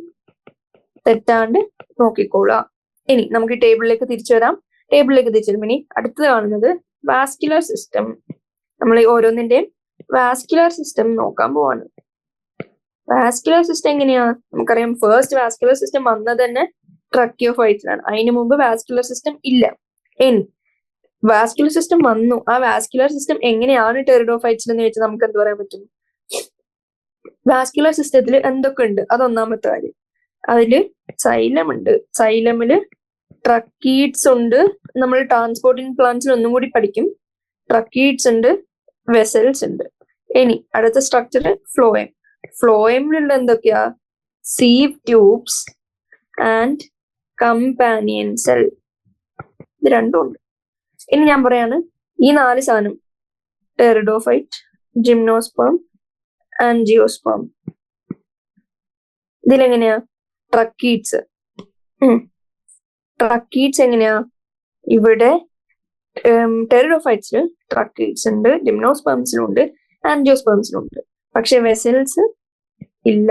തെറ്റാണ്ട് നോക്കിക്കോളാം. ഇനി നമുക്ക് ടേബിളിലേക്ക് തിരിച്ചു വരാം. ഇനി അടുത്തത് കാണുന്നത് വാസ്കുലർ സിസ്റ്റം. നമ്മൾ ഓരോന്നിന്റെയും വാസ്കുലർ സിസ്റ്റം നോക്കാൻ പോവാണ്. വാസ്കുലർ സിസ്റ്റം എങ്ങനെയാ? നമുക്കറിയാം ഫസ്റ്റ് വാസ്കുലർ സിസ്റ്റം വന്നത് തന്നെ ട്രക്കിയോഫൈറ്റ്സിലാണ്. അതിനു മുമ്പ് വാസ്കുലർ സിസ്റ്റം ഇല്ല. ഇനി വാസ്കുലർ സിസ്റ്റം വന്നു. ആ വാസ്കുലർ സിസ്റ്റം എങ്ങനെയാണ് ടെറിഡോഫൈറ്റ്സിൽ എന്ന് വെച്ചാൽ നമുക്ക് എന്ത് പറയാൻ പറ്റും? വാസ്കുലർ സിസ്റ്റത്തിൽ എന്തൊക്കെ ഉണ്ട്? അതൊന്നാമത്തെ കാര്യം. അതില് സൈലം ഉണ്ട്. സൈലമില് ട്രക്കീഡ്സ് ഉണ്ട്. നമ്മൾ ട്രാൻസ്പോർട്ടിങ് പ്ലാന്റ്സിൽ ഒന്നും കൂടി പഠിക്കും. ട്രക്കീഡ്സ് ഉണ്ട്, വെസൽസ് ഉണ്ട്. ഇനി അടുത്ത സ്ട്രക്ചർ ഫ്ലോയം. ഫ്ലോയമിലുള്ള എന്തൊക്കെയാ? Sieve tubes and companion cell. ഇത് രണ്ടും ഉണ്ട്. ഇനി ഞാൻ പറയാണ് ഈ 4 സാധനം: ടെറിഡോഫൈറ്റ്, ജിംനോസ്പേം, ആൻജിയോസ്പേം. ഇതിലെങ്ങനെയാ? ട്രക്കീഡ്സ്. ട്രക്കീഡ്സ് എങ്ങനെയാ? ഇവിടെ ടെറിഡോഫൈറ്റ്സിൽ ട്രക്കീഡ്സ് ഉണ്ട്, ജിംനോസ്പേംസിലും ഉണ്ട്, ആൻജിയോസ്പേംസിലും ഉണ്ട്. പക്ഷെ വെസൽസ് ഇല്ല.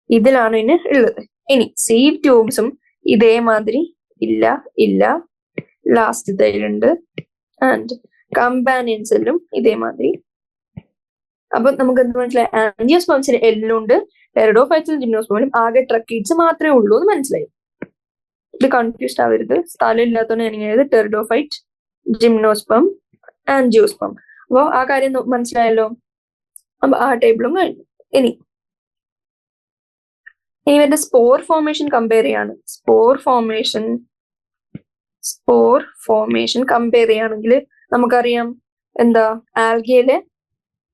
ഇതിലാണ് ഇതിന് ഉള്ളത്. ഇനി സീവ് ട്യൂബ്സും ഇതേമാതിരി ഇല്ല. ലാസ്റ്റ് ഇതിലുണ്ട്. ആൻഡ് കമ്പാനിയൻ സെല്ലും ഇതേമാതിരി. അപ്പൊ നമുക്ക് എന്ത് മനസ്സിലായി? ആൻജിയോസ്പേംസിൽ എല്ലുണ്ട്, ടെറിഡോഫൈറ്റ്സിലും ജിംനോസ്പേമിലും ആകെ ട്രക്കീഡ്സ് മാത്രമേ ഉള്ളൂ എന്ന് മനസ്സിലായി. ഇത് കൺഫ്യൂസ്ഡ് ആവരുത്, സ്ഥലം ഇല്ലാത്തതുകൊണ്ട് ഞാൻ ഇങ്ങനെ ടെറിഡോഫൈറ്റ്, ജിംനോസ്പം, ആൻജിയോസ്പം. അപ്പൊ ആ കാര്യം മനസ്സിലായല്ലോ. അപ്പൊ ആ ടേബിളും കഴിഞ്ഞു. ഇനി ഇവരുടെ സ്പോർ ഫോർമേഷൻ കമ്പയർ ചെയ്യാണ്. സ്പോർ ഫോർമേഷൻ കമ്പയർ ചെയ്യുകയാണെങ്കിൽ നമുക്കറിയാം എന്താ, ആൽഗയിലെ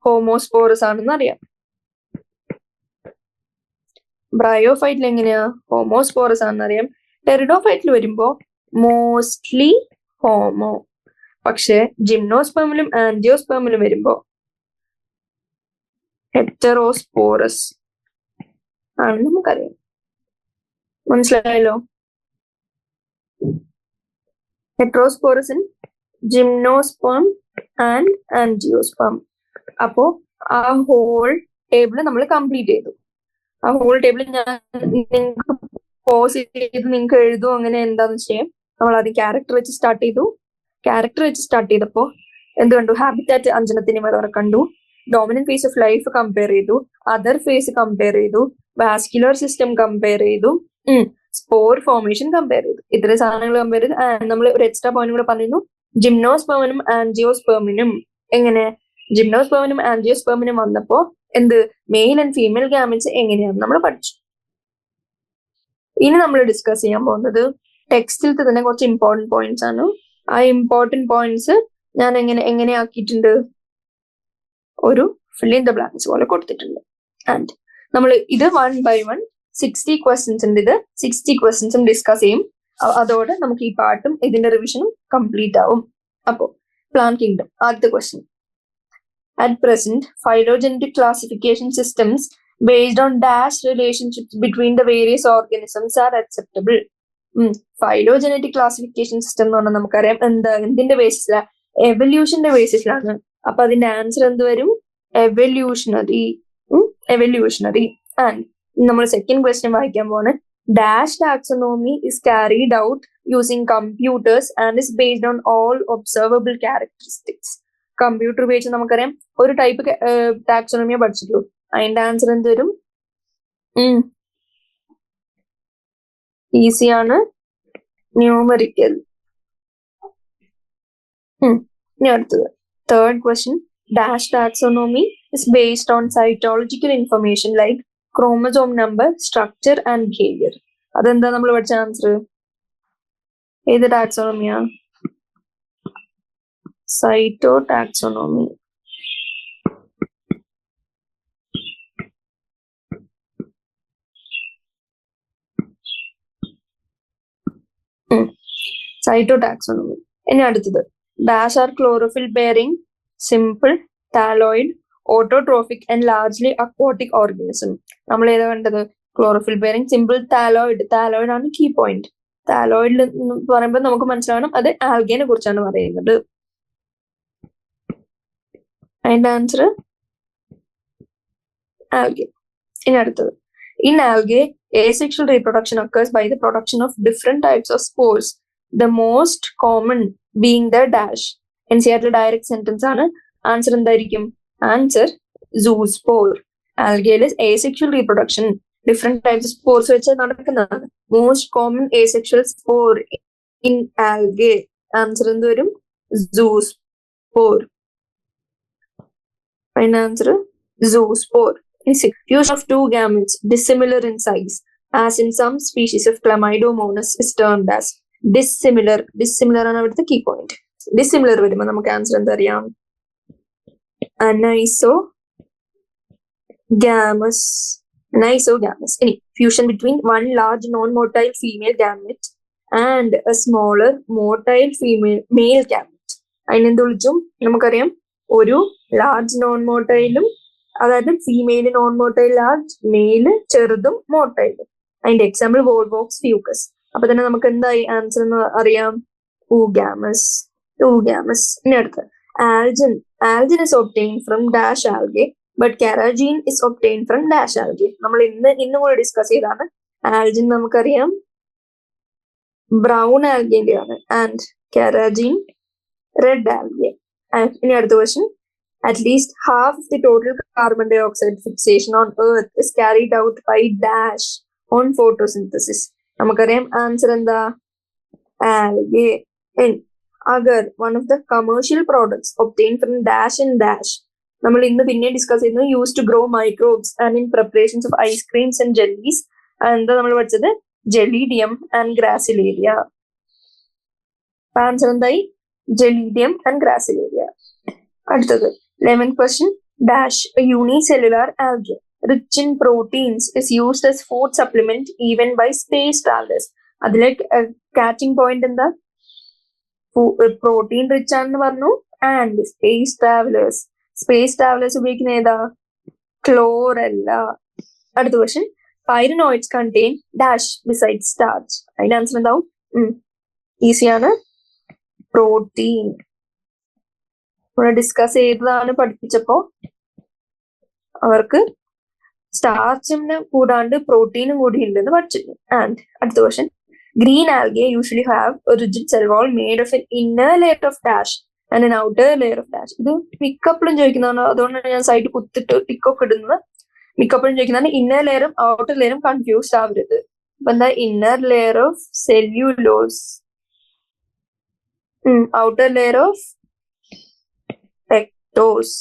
ഹോമോസ്പോറസ് ആണെന്ന് അറിയാം. ബ്രയോഫൈറ്റിൽ എങ്ങനെയാ, ഹോമോസ്പോറസ് ആണെന്ന് അറിയാം. ടെറിഡോഫൈറ്റിൽ വരുമ്പോ മോസ്റ്റ്ലി ഹോമോ. പക്ഷെ ജിംനോസ്പെർമിലും ആൻജിയോസ്പെർമിലും വരുമ്പോ ഹെറ്ററോസ്പോറസ് ആണെന്ന് നമുക്കറിയാം. മനസ്സിലായല്ലോ. Heterosporous in gymnosperm and angiosperm. അപ്പോ ആ ഹോൾ ടേബിൾ നമ്മൾ കംപ്ലീറ്റ് ചെയ്തു. ആ ഹോൾ ടേബിൾ ഞാൻ നിങ്ങൾക്ക് പോസ് ചെയ്ത് നിങ്ങൾക്ക് എഴുതും. അങ്ങനെ എന്താന്ന് വെച്ചാൽ നമ്മൾ ആദ്യം ക്യാരക്ടർ വെച്ച് സ്റ്റാർട്ട് ചെയ്തു. ക്യാരക്ടർ വെച്ച് സ്റ്റാർട്ട് ചെയ്തപ്പോ എന്ത് കണ്ടു, ഹാബിറ്റാറ്റ് അഞ്ജനത്തിന് വരെ കണ്ടു. Dominant phase of life compare ചെയ്തു, അതർ ഫേസ് കമ്പയർ ചെയ്തു, വാസ്കുലർ സിസ്റ്റം കമ്പയർ ചെയ്തു, സ്പോർ ഫോർമേഷൻ കമ്പയർ ചെയ്തു. ഇത്രയും സാധനങ്ങൾ കമ്പയർ ചെയ്ത് നമ്മൾ ഒരു എക്സ്ട്രാ പോയിന്റ് കൂടെ പറയുന്നു. ജിംനോസ്പേമിനും ആൻജിയോസ്പേമിനും എങ്ങനെ, ജിംനോസ്പേമിനും ആൻജിയോസ്പേമിനും വന്നപ്പോ എന്ത്, മെയിൽ ആൻഡ് ഫീമെയിൽ ഗാമറ്റ്സ് എങ്ങനെയാണെന്ന് നമ്മൾ പഠിച്ചു. ഇനി നമ്മൾ ഡിസ്കസ് ചെയ്യാൻ പോകുന്നത് ടെക്സ്റ്റിലത്തെ തന്നെ കുറച്ച് ഇമ്പോർട്ടന്റ് പോയിന്റ്സ് ആണ്. ആ ഇമ്പോർട്ടന്റ് പോയിന്റ്സ് ഞാൻ എങ്ങനെ ആക്കിയിട്ടുണ്ട്, ഒരു ഫിൽ ഇൻ ദ ബ്ലാങ്ക്സ് പോലെ കൊടുത്തിട്ടുണ്ട്. ആൻഡ് നമ്മൾ ഇത് 1 by 1 60 ക്വസ്റ്റ്യൻസ് ഉണ്ട്. ഇത് 60 ക്വസ്റ്റ്യൻസും ഡിസ്കസ് ചെയ്യും. അതോടെ നമുക്ക് ഈ പാർട്ടും ഇതിന്റെ റിവിഷനും കംപ്ലീറ്റ് ആവും. അപ്പോ പ്ലാന്റ് കിങ്ഡം, ആദ്യത്തെ question. At present, phylogenetic classification systems based on dash relationships between the various organisms are acceptable. Phylogenetic classification system എന്ന് പറഞ്ഞാൽ നമുക്കറിയാം എന്തിന്റെ ബേസിസിലാണ്, എവല്യൂഷന്റെ ബേസിസിലാണ്. അപ്പൊ അതിന്റെ ആൻസർ എന്ത് വരും, എവല്യൂഷണറി. ആൻഡ് നമ്മൾ സെക്കൻഡ് ക്വസ്റ്റ്യൻ വായിക്കാൻ പോണ്. Dash taxonomy is carried out using computers and is based on all observable characteristics. Computer ഉപയോഗിച്ച് നമുക്കറിയാം ഒരു ടൈപ്പ് ടാക്സോണമിയെ പഠിച്ചിട്ടുള്ളൂ. അതിന്റെ ആൻസർ എന്ത് വരും, ഈസിയാണ്, ന്യൂമറിക്കൽ. ഇനി അടുത്തത് third question. Dash taxonomy is based on cytological information like chromosome number, structure and behaviour. അതെന്താ നമ്മൾ പഠിച്ച ആൻസർ, ഏത് ടാക്സോണമിയാ, സൈറ്റോടാക്സോണമി. സൈറ്റോടാക്സോണമി. ഇനി അടുത്തത് dash are chlorophyll bearing, simple, thalloid, autotrophic and largely aquatic organism. നമ്മൾ ഏതാ കണ്ടത്, chlorophyll bearing, simple, thalloid. Thalloid ആണ് കീ പോയിന്റ്. താലോയിഡിൽ പറയുമ്പോൾ നമുക്ക് മനസ്സിലാവണം അത് ആൽഗേനെ കുറിച്ചാണ് പറയുന്നത്. അതിന്റെ ആൻസർ ആൽഗെ. ഇനി അടുത്തത്, in algae asexual reproduction occurs by the production of different types of spores, the most common being the dash. NCERT direct sentence ആണ്. ആൻസർ എന്തായിരിക്കും, answer zoospore. ആൽഗയിലെ asexual reproduction different types spores വെച്ച് നടക്കുന്നതാണ്. Most common asexual spore in algae. Answer എന്ത് വരും, zoospore. അതിന്റെ answer zoospore. Fusion of two gametes dissimilar in size, as in some species of Chlamydomonas, is termed as dissimilar. Dissimilar ആണ് അവിടുത്തെ കീ പോയിന്റ്. ഡിസിമിലർ വരുമ്പോൾ നമുക്ക് ആൻസർ എന്താ അറിയാം, അനൈസോഗാമസ്. ഇനി fusion between one large non motile female gamut and A smaller motile female mail gamut. അതിനെന്ത് വിളിച്ചും നമുക്കറിയാം, ഒരു ലാർജ് നോൺ മോട്ടൈലും, അതായത് female non motile large, mail ചെറുതും മോട്ടൈലും. അതിന്റെ എക്സാമ്പിൾ വോൾവോക്സ് ഫ്യൂക്കസ്. അപ്പൊ തന്നെ നമുക്ക് എന്തായി ആൻസർ എന്ന് അറിയാം, ഊഗാമസ്. ഇനി അടുത്ത് algin. Algin is obtained from dash algae but carrageenan is obtained from dash algae. നമ്മൾ ഇന്നും കൂടെ ഡിസ്കസ് ചെയ്താണ്. ആൽജിൻ നമുക്കറിയാം ബ്രൗൺ ആൽഗേന്റെ ആണ്, ആൻഡ് കാരാജീൻ റെഡ് ആൽഗെ. ഇനി അടുത്ത question, At least half of the total carbon dioxide fixation on Earth is carried out by dash on photosynthesis. നമുക്കറിയാം ആൻസർ എന്താ? algae. And agar one of the commercial products obtained from dash and dash നമ്മൾ ഇന്ന് പിന്നെ ഡിസ്കസ് ചെയ്യുന്നത് use to grow microbes and in preparations of ice creams and jellies. എന്താ നമ്മൾ പഠിച്ചത്? Gelidium and Gracilaria. ആൻസർ എന്തായി? Gelidium and Gracilaria. അടുത്തത് 11th question. Dash, a unicellular algae rich in proteins, is used as food supplement even by space travelers. അതിലെ catching point എന്താ? പ്രോട്ടീൻ റിച്ച് ആണെന്ന് പറഞ്ഞു. And space travellers. Space travellers ഉപയോഗിക്കുന്ന ഏതാ? ക്ലോറല്ല. അടുത്ത question. Pyrenoids contain dash beside starch. അതിന്റെ ആൻസർ എന്താവും? ഈസിയാണ്. പ്രോട്ടീൻ. ഇവിടെ ഡിസ്കസ് ചെയ്തതാണ് പഠിപ്പിച്ചപ്പോ അവർക്ക് സ്റ്റാർച്ചിന് കൂടാണ്ട് പ്രോട്ടീനും കൂടി ഉണ്ടെന്ന് പഠിച്ചിരുന്നു. ആൻഡ് അടുത്ത question. Green algae usually have a rigid cell wall made of an inner layer of dash and an outer layer of dash. ഇത് മിക്കപ്പോഴും ചോദിക്കുന്നതാണ്, അതുകൊണ്ടാണ് ഞാൻ സൈഡ് കുത്തിട്ട് ടിക്കൊക്കെ ഇടുന്നത്. മിക്കപ്പോഴും ചോദിക്കുന്നതാണ്. ഇന്നർ ലെയറും ഔട്ടർ ലെയറും കൺഫ്യൂസ്ഡ് ആവരുത്. അപ്പൊ എന്താ? Inner layer of cellulose, outer layer of pectose.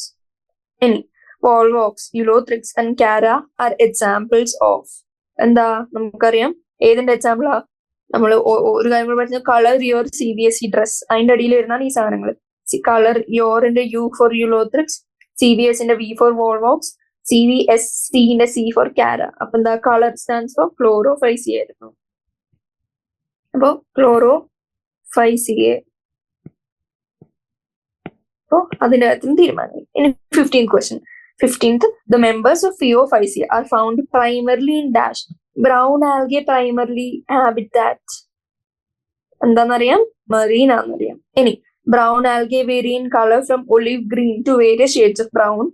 ഇനി volvox, ulothrix and chara are examples of. എന്താ? നമുക്കറിയാം ഏതിന്റെ എക്സാമ്പിളാ? നമ്മൾ ഒരു കാര്യം കൂടെ പഠിച്ച കളർ യുവർ CBSE ഡ്രസ്. അതിന്റെ അടിയിൽ വരുന്നതാണ് ഈ സാധനങ്ങൾ. കളർ യോറിന്റെ U ഫോർ യുലോത്രിക്സ്, CVSന്റെ V ഫോർ വോൾവോക്സ്, CVSCന്റെ C ഫോർ കാര. അപ്പൊ എന്താ? കളർ സ്റ്റാൻഡ്സ് ഫോർ ക്ലോറോഫൈസിയ ആയിരുന്നു. അപ്പോ ക്ലോറോഫൈസിയ. അപ്പോ അതിന്റെ കാര്യത്തിന് തീരുമാനം. ഇനി 15th question. 15th. The members of Phaeophyceae are found primarily in dash. Brown algae primarily habitat. എന്താന്നറിയാം? മറീൻ ആണെന്നറിയാം. ഇനി brown algae vary in color from olive green to various shades of brown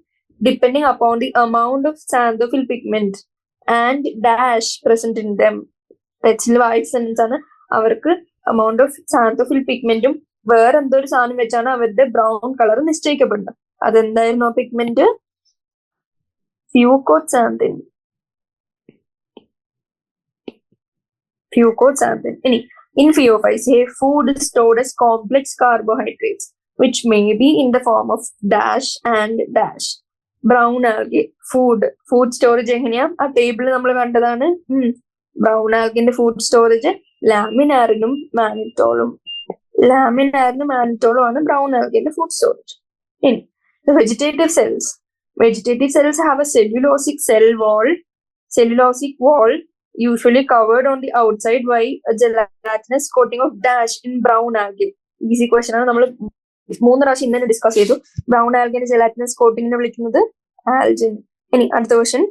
depending upon the amount of xanthophyll pigment and dash present in them. ടെക്സ്റ്റിൽ വായിച്ച സെൻസ് ആണ്. അവർക്ക് amount of xanthophyll pigmentum വേറെ എന്തോ ഒരു സാധനം വെച്ചാണ് അവരുടെ ബ്രൗൺ കളർ നിശ്ചയിക്കപ്പെടുന്നത്. അതെന്തായിരുന്നു ആ പിഗ്മെന്റ്? ഫ്യൂക്കോസാന്തിൻ. ഇനി in Phaeophyceae, food is stored as complex carbohydrates which may be in the form of dash and dash. Brown algae food storage എങ്ങനെയാ? ആ ടേബിൾ നമ്മൾ കണ്ടതാണ്. ബ്രൗൺ ആൽഗിന്റെ ഫുഡ് സ്റ്റോറേജ് ലാമിനാറിനും മാനിറ്റോളും. ആണ് ബ്രൗൺ ആൽഗിന്റെ ഫുഡ് സ്റ്റോറേജ്. ഇനി vegetative cells have a cellulosic wall usually covered on the outside by a gelatinous coating of dash in brown algae. Easy question ആണ്. നമ്മൾ 3 പ്രാവശ്യം ഇന്നലെ ഡിസ്കസ് ചെയ്തു. ബ്രൗൺ ആൽഗിന്റെ ജെലാറ്റിനസ് കോട്ടിങ്ങിനെ വിളിക്കുന്നത് ആൽജിൻ. ഇനി അടുത്ത question.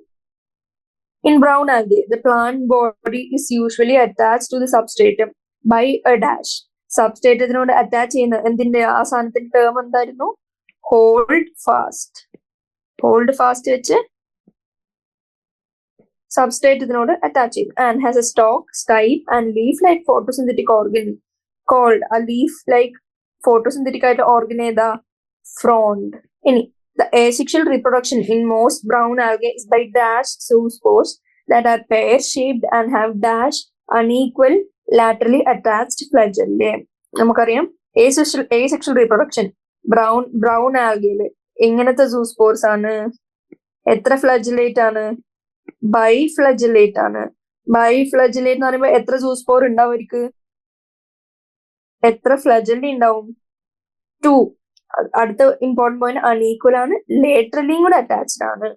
In brown algae, the plant body is usually attached to the substratum by a dash. സബ്സ്ട്രേറ്റത്തിനോട് അറ്റാച്ച് ചെയ്യുന്ന എന്തിന്റെ ആ സാധനത്തിന്റെ ടേം എന്തായിരുന്നു? ഹോൾഡ് ഫാസ്റ്റ് വെച്ച് സബ്സ്ട്രേറ്റത്തിനോട് അറ്റാച്ച് ചെയ്യും. And has a stalk, stipe and leaf like photosynthetic organ called. ആ ലീഫ് ലൈക്ക് ഫോട്ടോസിന്തറ്റിക് ആയിട്ട് ഓർഗൻ ഏതാ? ഫ്രോണ്ട്. ഇനി the asexual reproduction in most brown algae is by dash zoospores that are pear-shaped and have dash unequal laterally attached flagellae. നമുക്കറിയാം asexual reproduction brown algae എങ്ങനത്തെ zoospores ആണ്? എത്ര ഫ്ലജലേറ്റ് ആണ്? ബൈഫ്ലജലേറ്റ് ആണ്. ബൈഫ്ലജലേറ്റ് എന്ന് പറയുമ്പോൾ എത്ര സൂസ്പോർ ഉണ്ടാവും അവർക്ക്? എത്ര ഫ്ലജല്ലി ഉണ്ടാവും? 2. അടുത്ത ഇമ്പോർട്ടന്റ് പോയിന്റ് അൺഈക്വൽ ആണ്. ലേറ്ററലിയും കൂടെ അറ്റാച്ച്ഡ് ആണ്.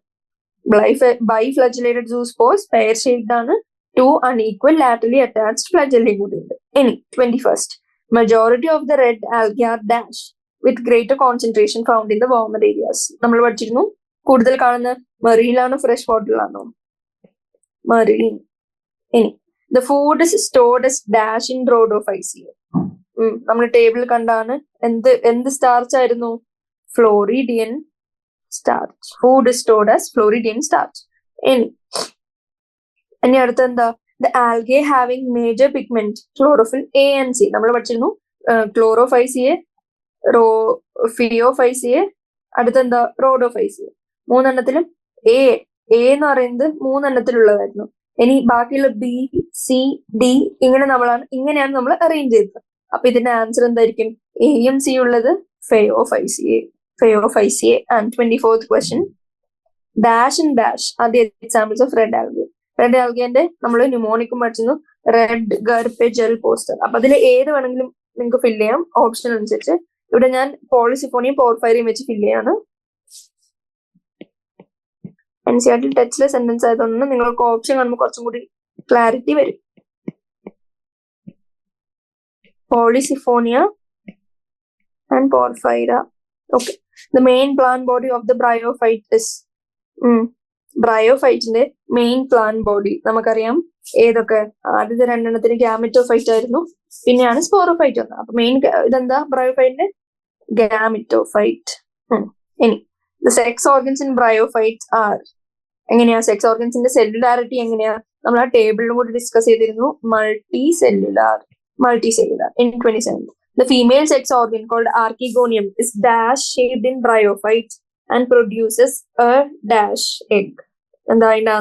ബൈഫ്ലജലേറ്റഡ് സൂസ്പോർസ് പെയർ ഷേപ്ഡ് ആണ്. 2 അൺഈക്വൽ ലാറ്ററലി അറ്റാച്ച്ഡ് ഫ്ലജല്ലിയും കൂടി ഉണ്ട്. ഇനി 21st. Majority of the red algae are dash with greater concentration found in the warmer areas. നമ്മൾ പഠിച്ചിരുന്നു. കൂടുതൽ കാണുന്ന മറീനിലാണോ ഫ്രഷ് വാട്ടറിലാണോ? മറീൻ. ഇനി the food is stored as dash in Rhodophyceae. നമ്മൾ ടേബിൾ കണ്ടാണ്. എന്ത് സ്റ്റാർച്ച് ആയിരുന്നു? Floridean starch. Food stored as Floridean starch. ഇനി അടുത്ത എന്താ? The algae having major pigment chlorophyll A and C. നമ്മൾ പഠിച്ചിരുന്നു. Phaeophyceae അടുത്തെന്താ Rhodophyceae. 3 എ എന്ന് പറയുന്നത് 3 ഇനി ബാക്കിയുള്ള ബി, സി, ഡി ഇങ്ങനെയാണ് നമ്മൾ അറേഞ്ച് ചെയ്തത്. അപ്പൊ ഇതിന്റെ ആൻസർ എന്തായിരിക്കും? എയും സി ഉള്ളത് ഫയോഫൈസിയെ. And 24th question, dash and dash are the examples of red algae. Red ആൽഗേന്റെ നമ്മൾ ന്യൂമോണിക്കും പഠിച്ചു, റെഡ് ഗർപെ ജെൽ പോസ്റ്റർ. അപ്പൊ അതിൽ ഏത് വേണമെങ്കിലും നിങ്ങൾക്ക് ഫില്ല് ചെയ്യാം ഓപ്ഷൻ അനുസരിച്ച്. ഇവിടെ ഞാൻ പോളിസിഫോണിയും പോർഫൈറിയും വെച്ച് ഫില്ല് ചെയ്യാണ്. NCERT ടച്ച്ലെസ് സെന്റൻസ് ആയതുകൊണ്ട് നിങ്ങൾക്ക് ഓപ്ഷൻ കാണുമ്പോൾ കുറച്ചും കൂടി ക്ലാരിറ്റി വരും. Polysiphonia and porphyra. Okay. The main plant body of the bryophyte ബ്രയോഫൈറ്റിന്റെ മെയിൻ പ്ലാൻ ബോഡി നമുക്കറിയാം ഏതൊക്കെ. ആദ്യത്തെ 2 ഗ്യാമിറ്റോഫൈറ്റ് ആയിരുന്നു, പിന്നെയാണ് സ്പോറോഫൈറ്റ് വന്നത്. അപ്പൊ മെയിൻ ഇതെന്താ ബ്രയോഫൈറ്റിന്റെ? ഗ്യാമിറ്റോഫൈറ്റ്. ഇനി the sex organs in bryophytes are. എങ്ങനെയാ സെക്സ് ഓർഗൻസിന്റെ സെല്ലുലാരിറ്റി എങ്ങനെയാ? നമ്മൾ ആ ടേബിളിലും കൂടി ഡിസ്കസ് ചെയ്തിരുന്നു. Multicellular in 27th. The female sex organ called archegonium is dash shaped in bryophytes and produces a dash egg. എന്താ അതിന്റെ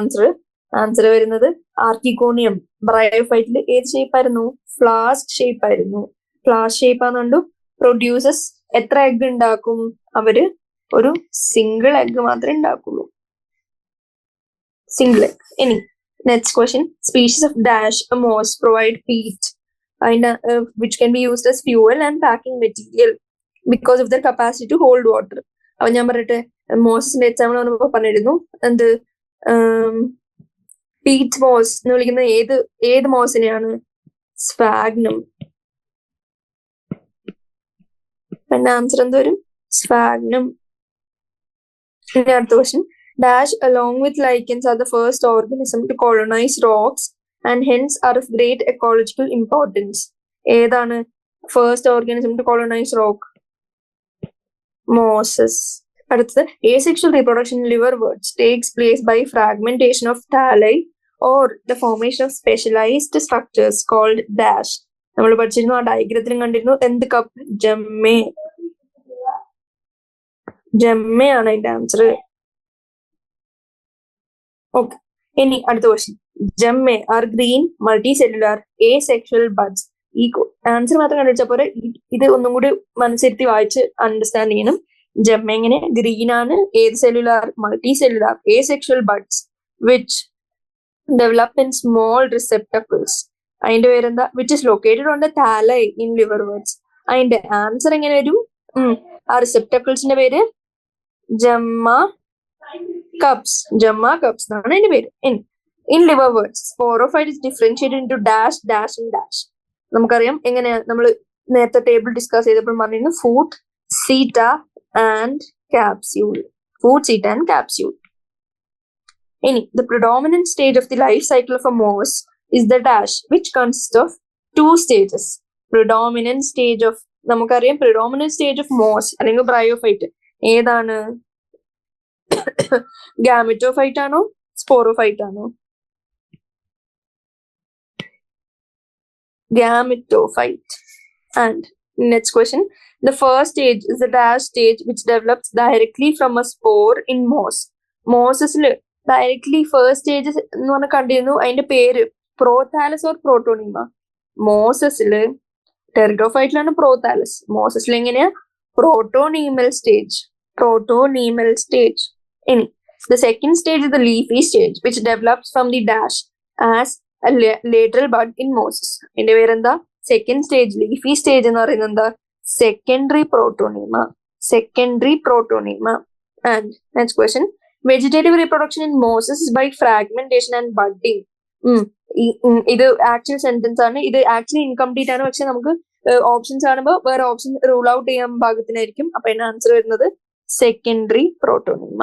ആൻസർ വരുന്നത്? ആർക്കിഗോണിയം ബ്രയോഫൈറ്റിൽ ഏത് ഷേപ്പ് ആയിരുന്നു? ഫ്ലാസ്ക് ഷേപ്പ് ആയിരുന്നു. ഫ്ലാസ്ക് ഷേപ്പ് ആണെന്നുണ്ട് പ്രൊഡ്യൂസസ് എത്ര എഗ് ഉണ്ടാക്കും? അവര് ഒരു സിംഗിൾ എഗ് മാത്രമേ ഉണ്ടാക്കുള്ളൂ. Single egg. ഇനി next question, species of dash moss provide peat which can be used as fuel and packing material because of their capacity to hold water. അപ്പൊ ഞാൻ പറയട്ടെ, മോസസിന്റെ എക്സാമ്പിൾ നമ്മൾ പറഞ്ഞിരുന്നു. എന്ത് പീറ്റ് മോസ് എന്ന് വിളിക്കുന്ന ഏത് മോസിനെയാണ്? സ്ഫാഗ്നം. എന്റെ ആൻസർ എന്ത് വരും? സ്ഫാഗ്നം. ഇനി അടുത്ത question, dash along with lichens are the first organism to colonize rocks and hence are of great ecological importance. ഏതാണ് first organism to colonise rock? Mosses. അടുത്തത്, asexual reproduction in liverworts takes place by fragmentation of thalli or the formation of specialized structures called dash. നമ്മൾ പഠിച്ചിരുന്നു, ആ ഡയഗ്രത്തിലും കണ്ടിരുന്നു. എന്ത് കപ്പ്? ജമ്മയാണ് അതിന്റെ ആൻസർ. ഓക്കെ. ഇനി അടുത്ത question, gemmae are green multicellular asexual buds. ഈ ആൻസർ മാത്രം കണ്ടുപിടിച്ചാൽ പോലെ ഇത് ഒന്നും കൂടി മനസ്സിരുത്തി വായിച്ച് അണ്ടർസ്റ്റാൻഡ് ചെയ്യണം. ജമ്മ എങ്ങനെ? ഗ്രീൻ ആണ്, ഏത് cellular? Multicellular asexual buds which develop in small receptacles. അതിന്റെ പേരെന്താ? which is located on the thalli in liverworts. അതിന്റെ ആൻസർ എങ്ങനെ വരും? ആ റിസെപ്റ്റക്കിൾസിന്റെ പേര് ജമ്മ കപ്സ് എന്നാണ് അതിന്റെ പേര്. In liverworts, sporophyte is differentiated into dash and dash. നമുക്കറിയാം എങ്ങനെയാ, നമ്മൾ നേരത്തെ ടേബിൾ ഡിസ്കസ് ചെയ്തപ്പോൾ പറഞ്ഞിരുന്നു ഫൂട്ട്, സീറ്റ ആൻഡ് ക്യാപ്സ്യൂൾ. ഇനി the predominant stage of the life cycle of a moss is the dash which consists of 2 stages. നമുക്കറിയാം predominant stage of moss അല്ലെങ്കിൽ ബ്രയോഫൈറ്റ് ഏതാണ്? ഗാമിറ്റോഫൈറ്റ് ആണോ സ്പോറോഫൈറ്റ് ആണോ? Gametophyte. And next question, the first stage is the dash stage which develops directly from a spore in moss. മോസസിൽ ഡയറക്ട്ലി ഫസ്റ്റ് സ്റ്റേജ് എന്ന് പറഞ്ഞ കണ്ടിരുന്നു. അതിന്റെ പേര് പ്രോതാലസ് ഓർ പ്രോട്ടോണീമ. മോസസില് ടെറിഡോഫൈറ്റിലാണ് പ്രോതാലസ്. മോസസിൽ എങ്ങനെയാ? Protonemal stage. ഇനി the second stage is the leafy stage which develops from the dash as a lateral bud in mosses. ഇതിന്റെ പേരെന്താ? Second stage. ലീഫി സ്റ്റേജ് എന്ന് പറയുന്നത് എന്താ? Secondary protonema. And next question, vegetative reproduction in mosses by fragmentation and budding. ഇത് ആക്ച്വൽ സെന്റൻസ് ആണ്. ഇത് ആക്ച്വലി ഇൻകംപ്ലീറ്റ് ആണ്, പക്ഷെ നമുക്ക് ഓപ്ഷൻസ് കാണുമ്പോൾ വേറെ ഓപ്ഷൻ റൂൾ ഔട്ട് ചെയ്യാൻ പാകത്തിനായിരിക്കും. അപ്പൊ അതിന്റെ ആൻസർ വരുന്നത് സെക്കൻഡറി പ്രോട്ടോണീമ.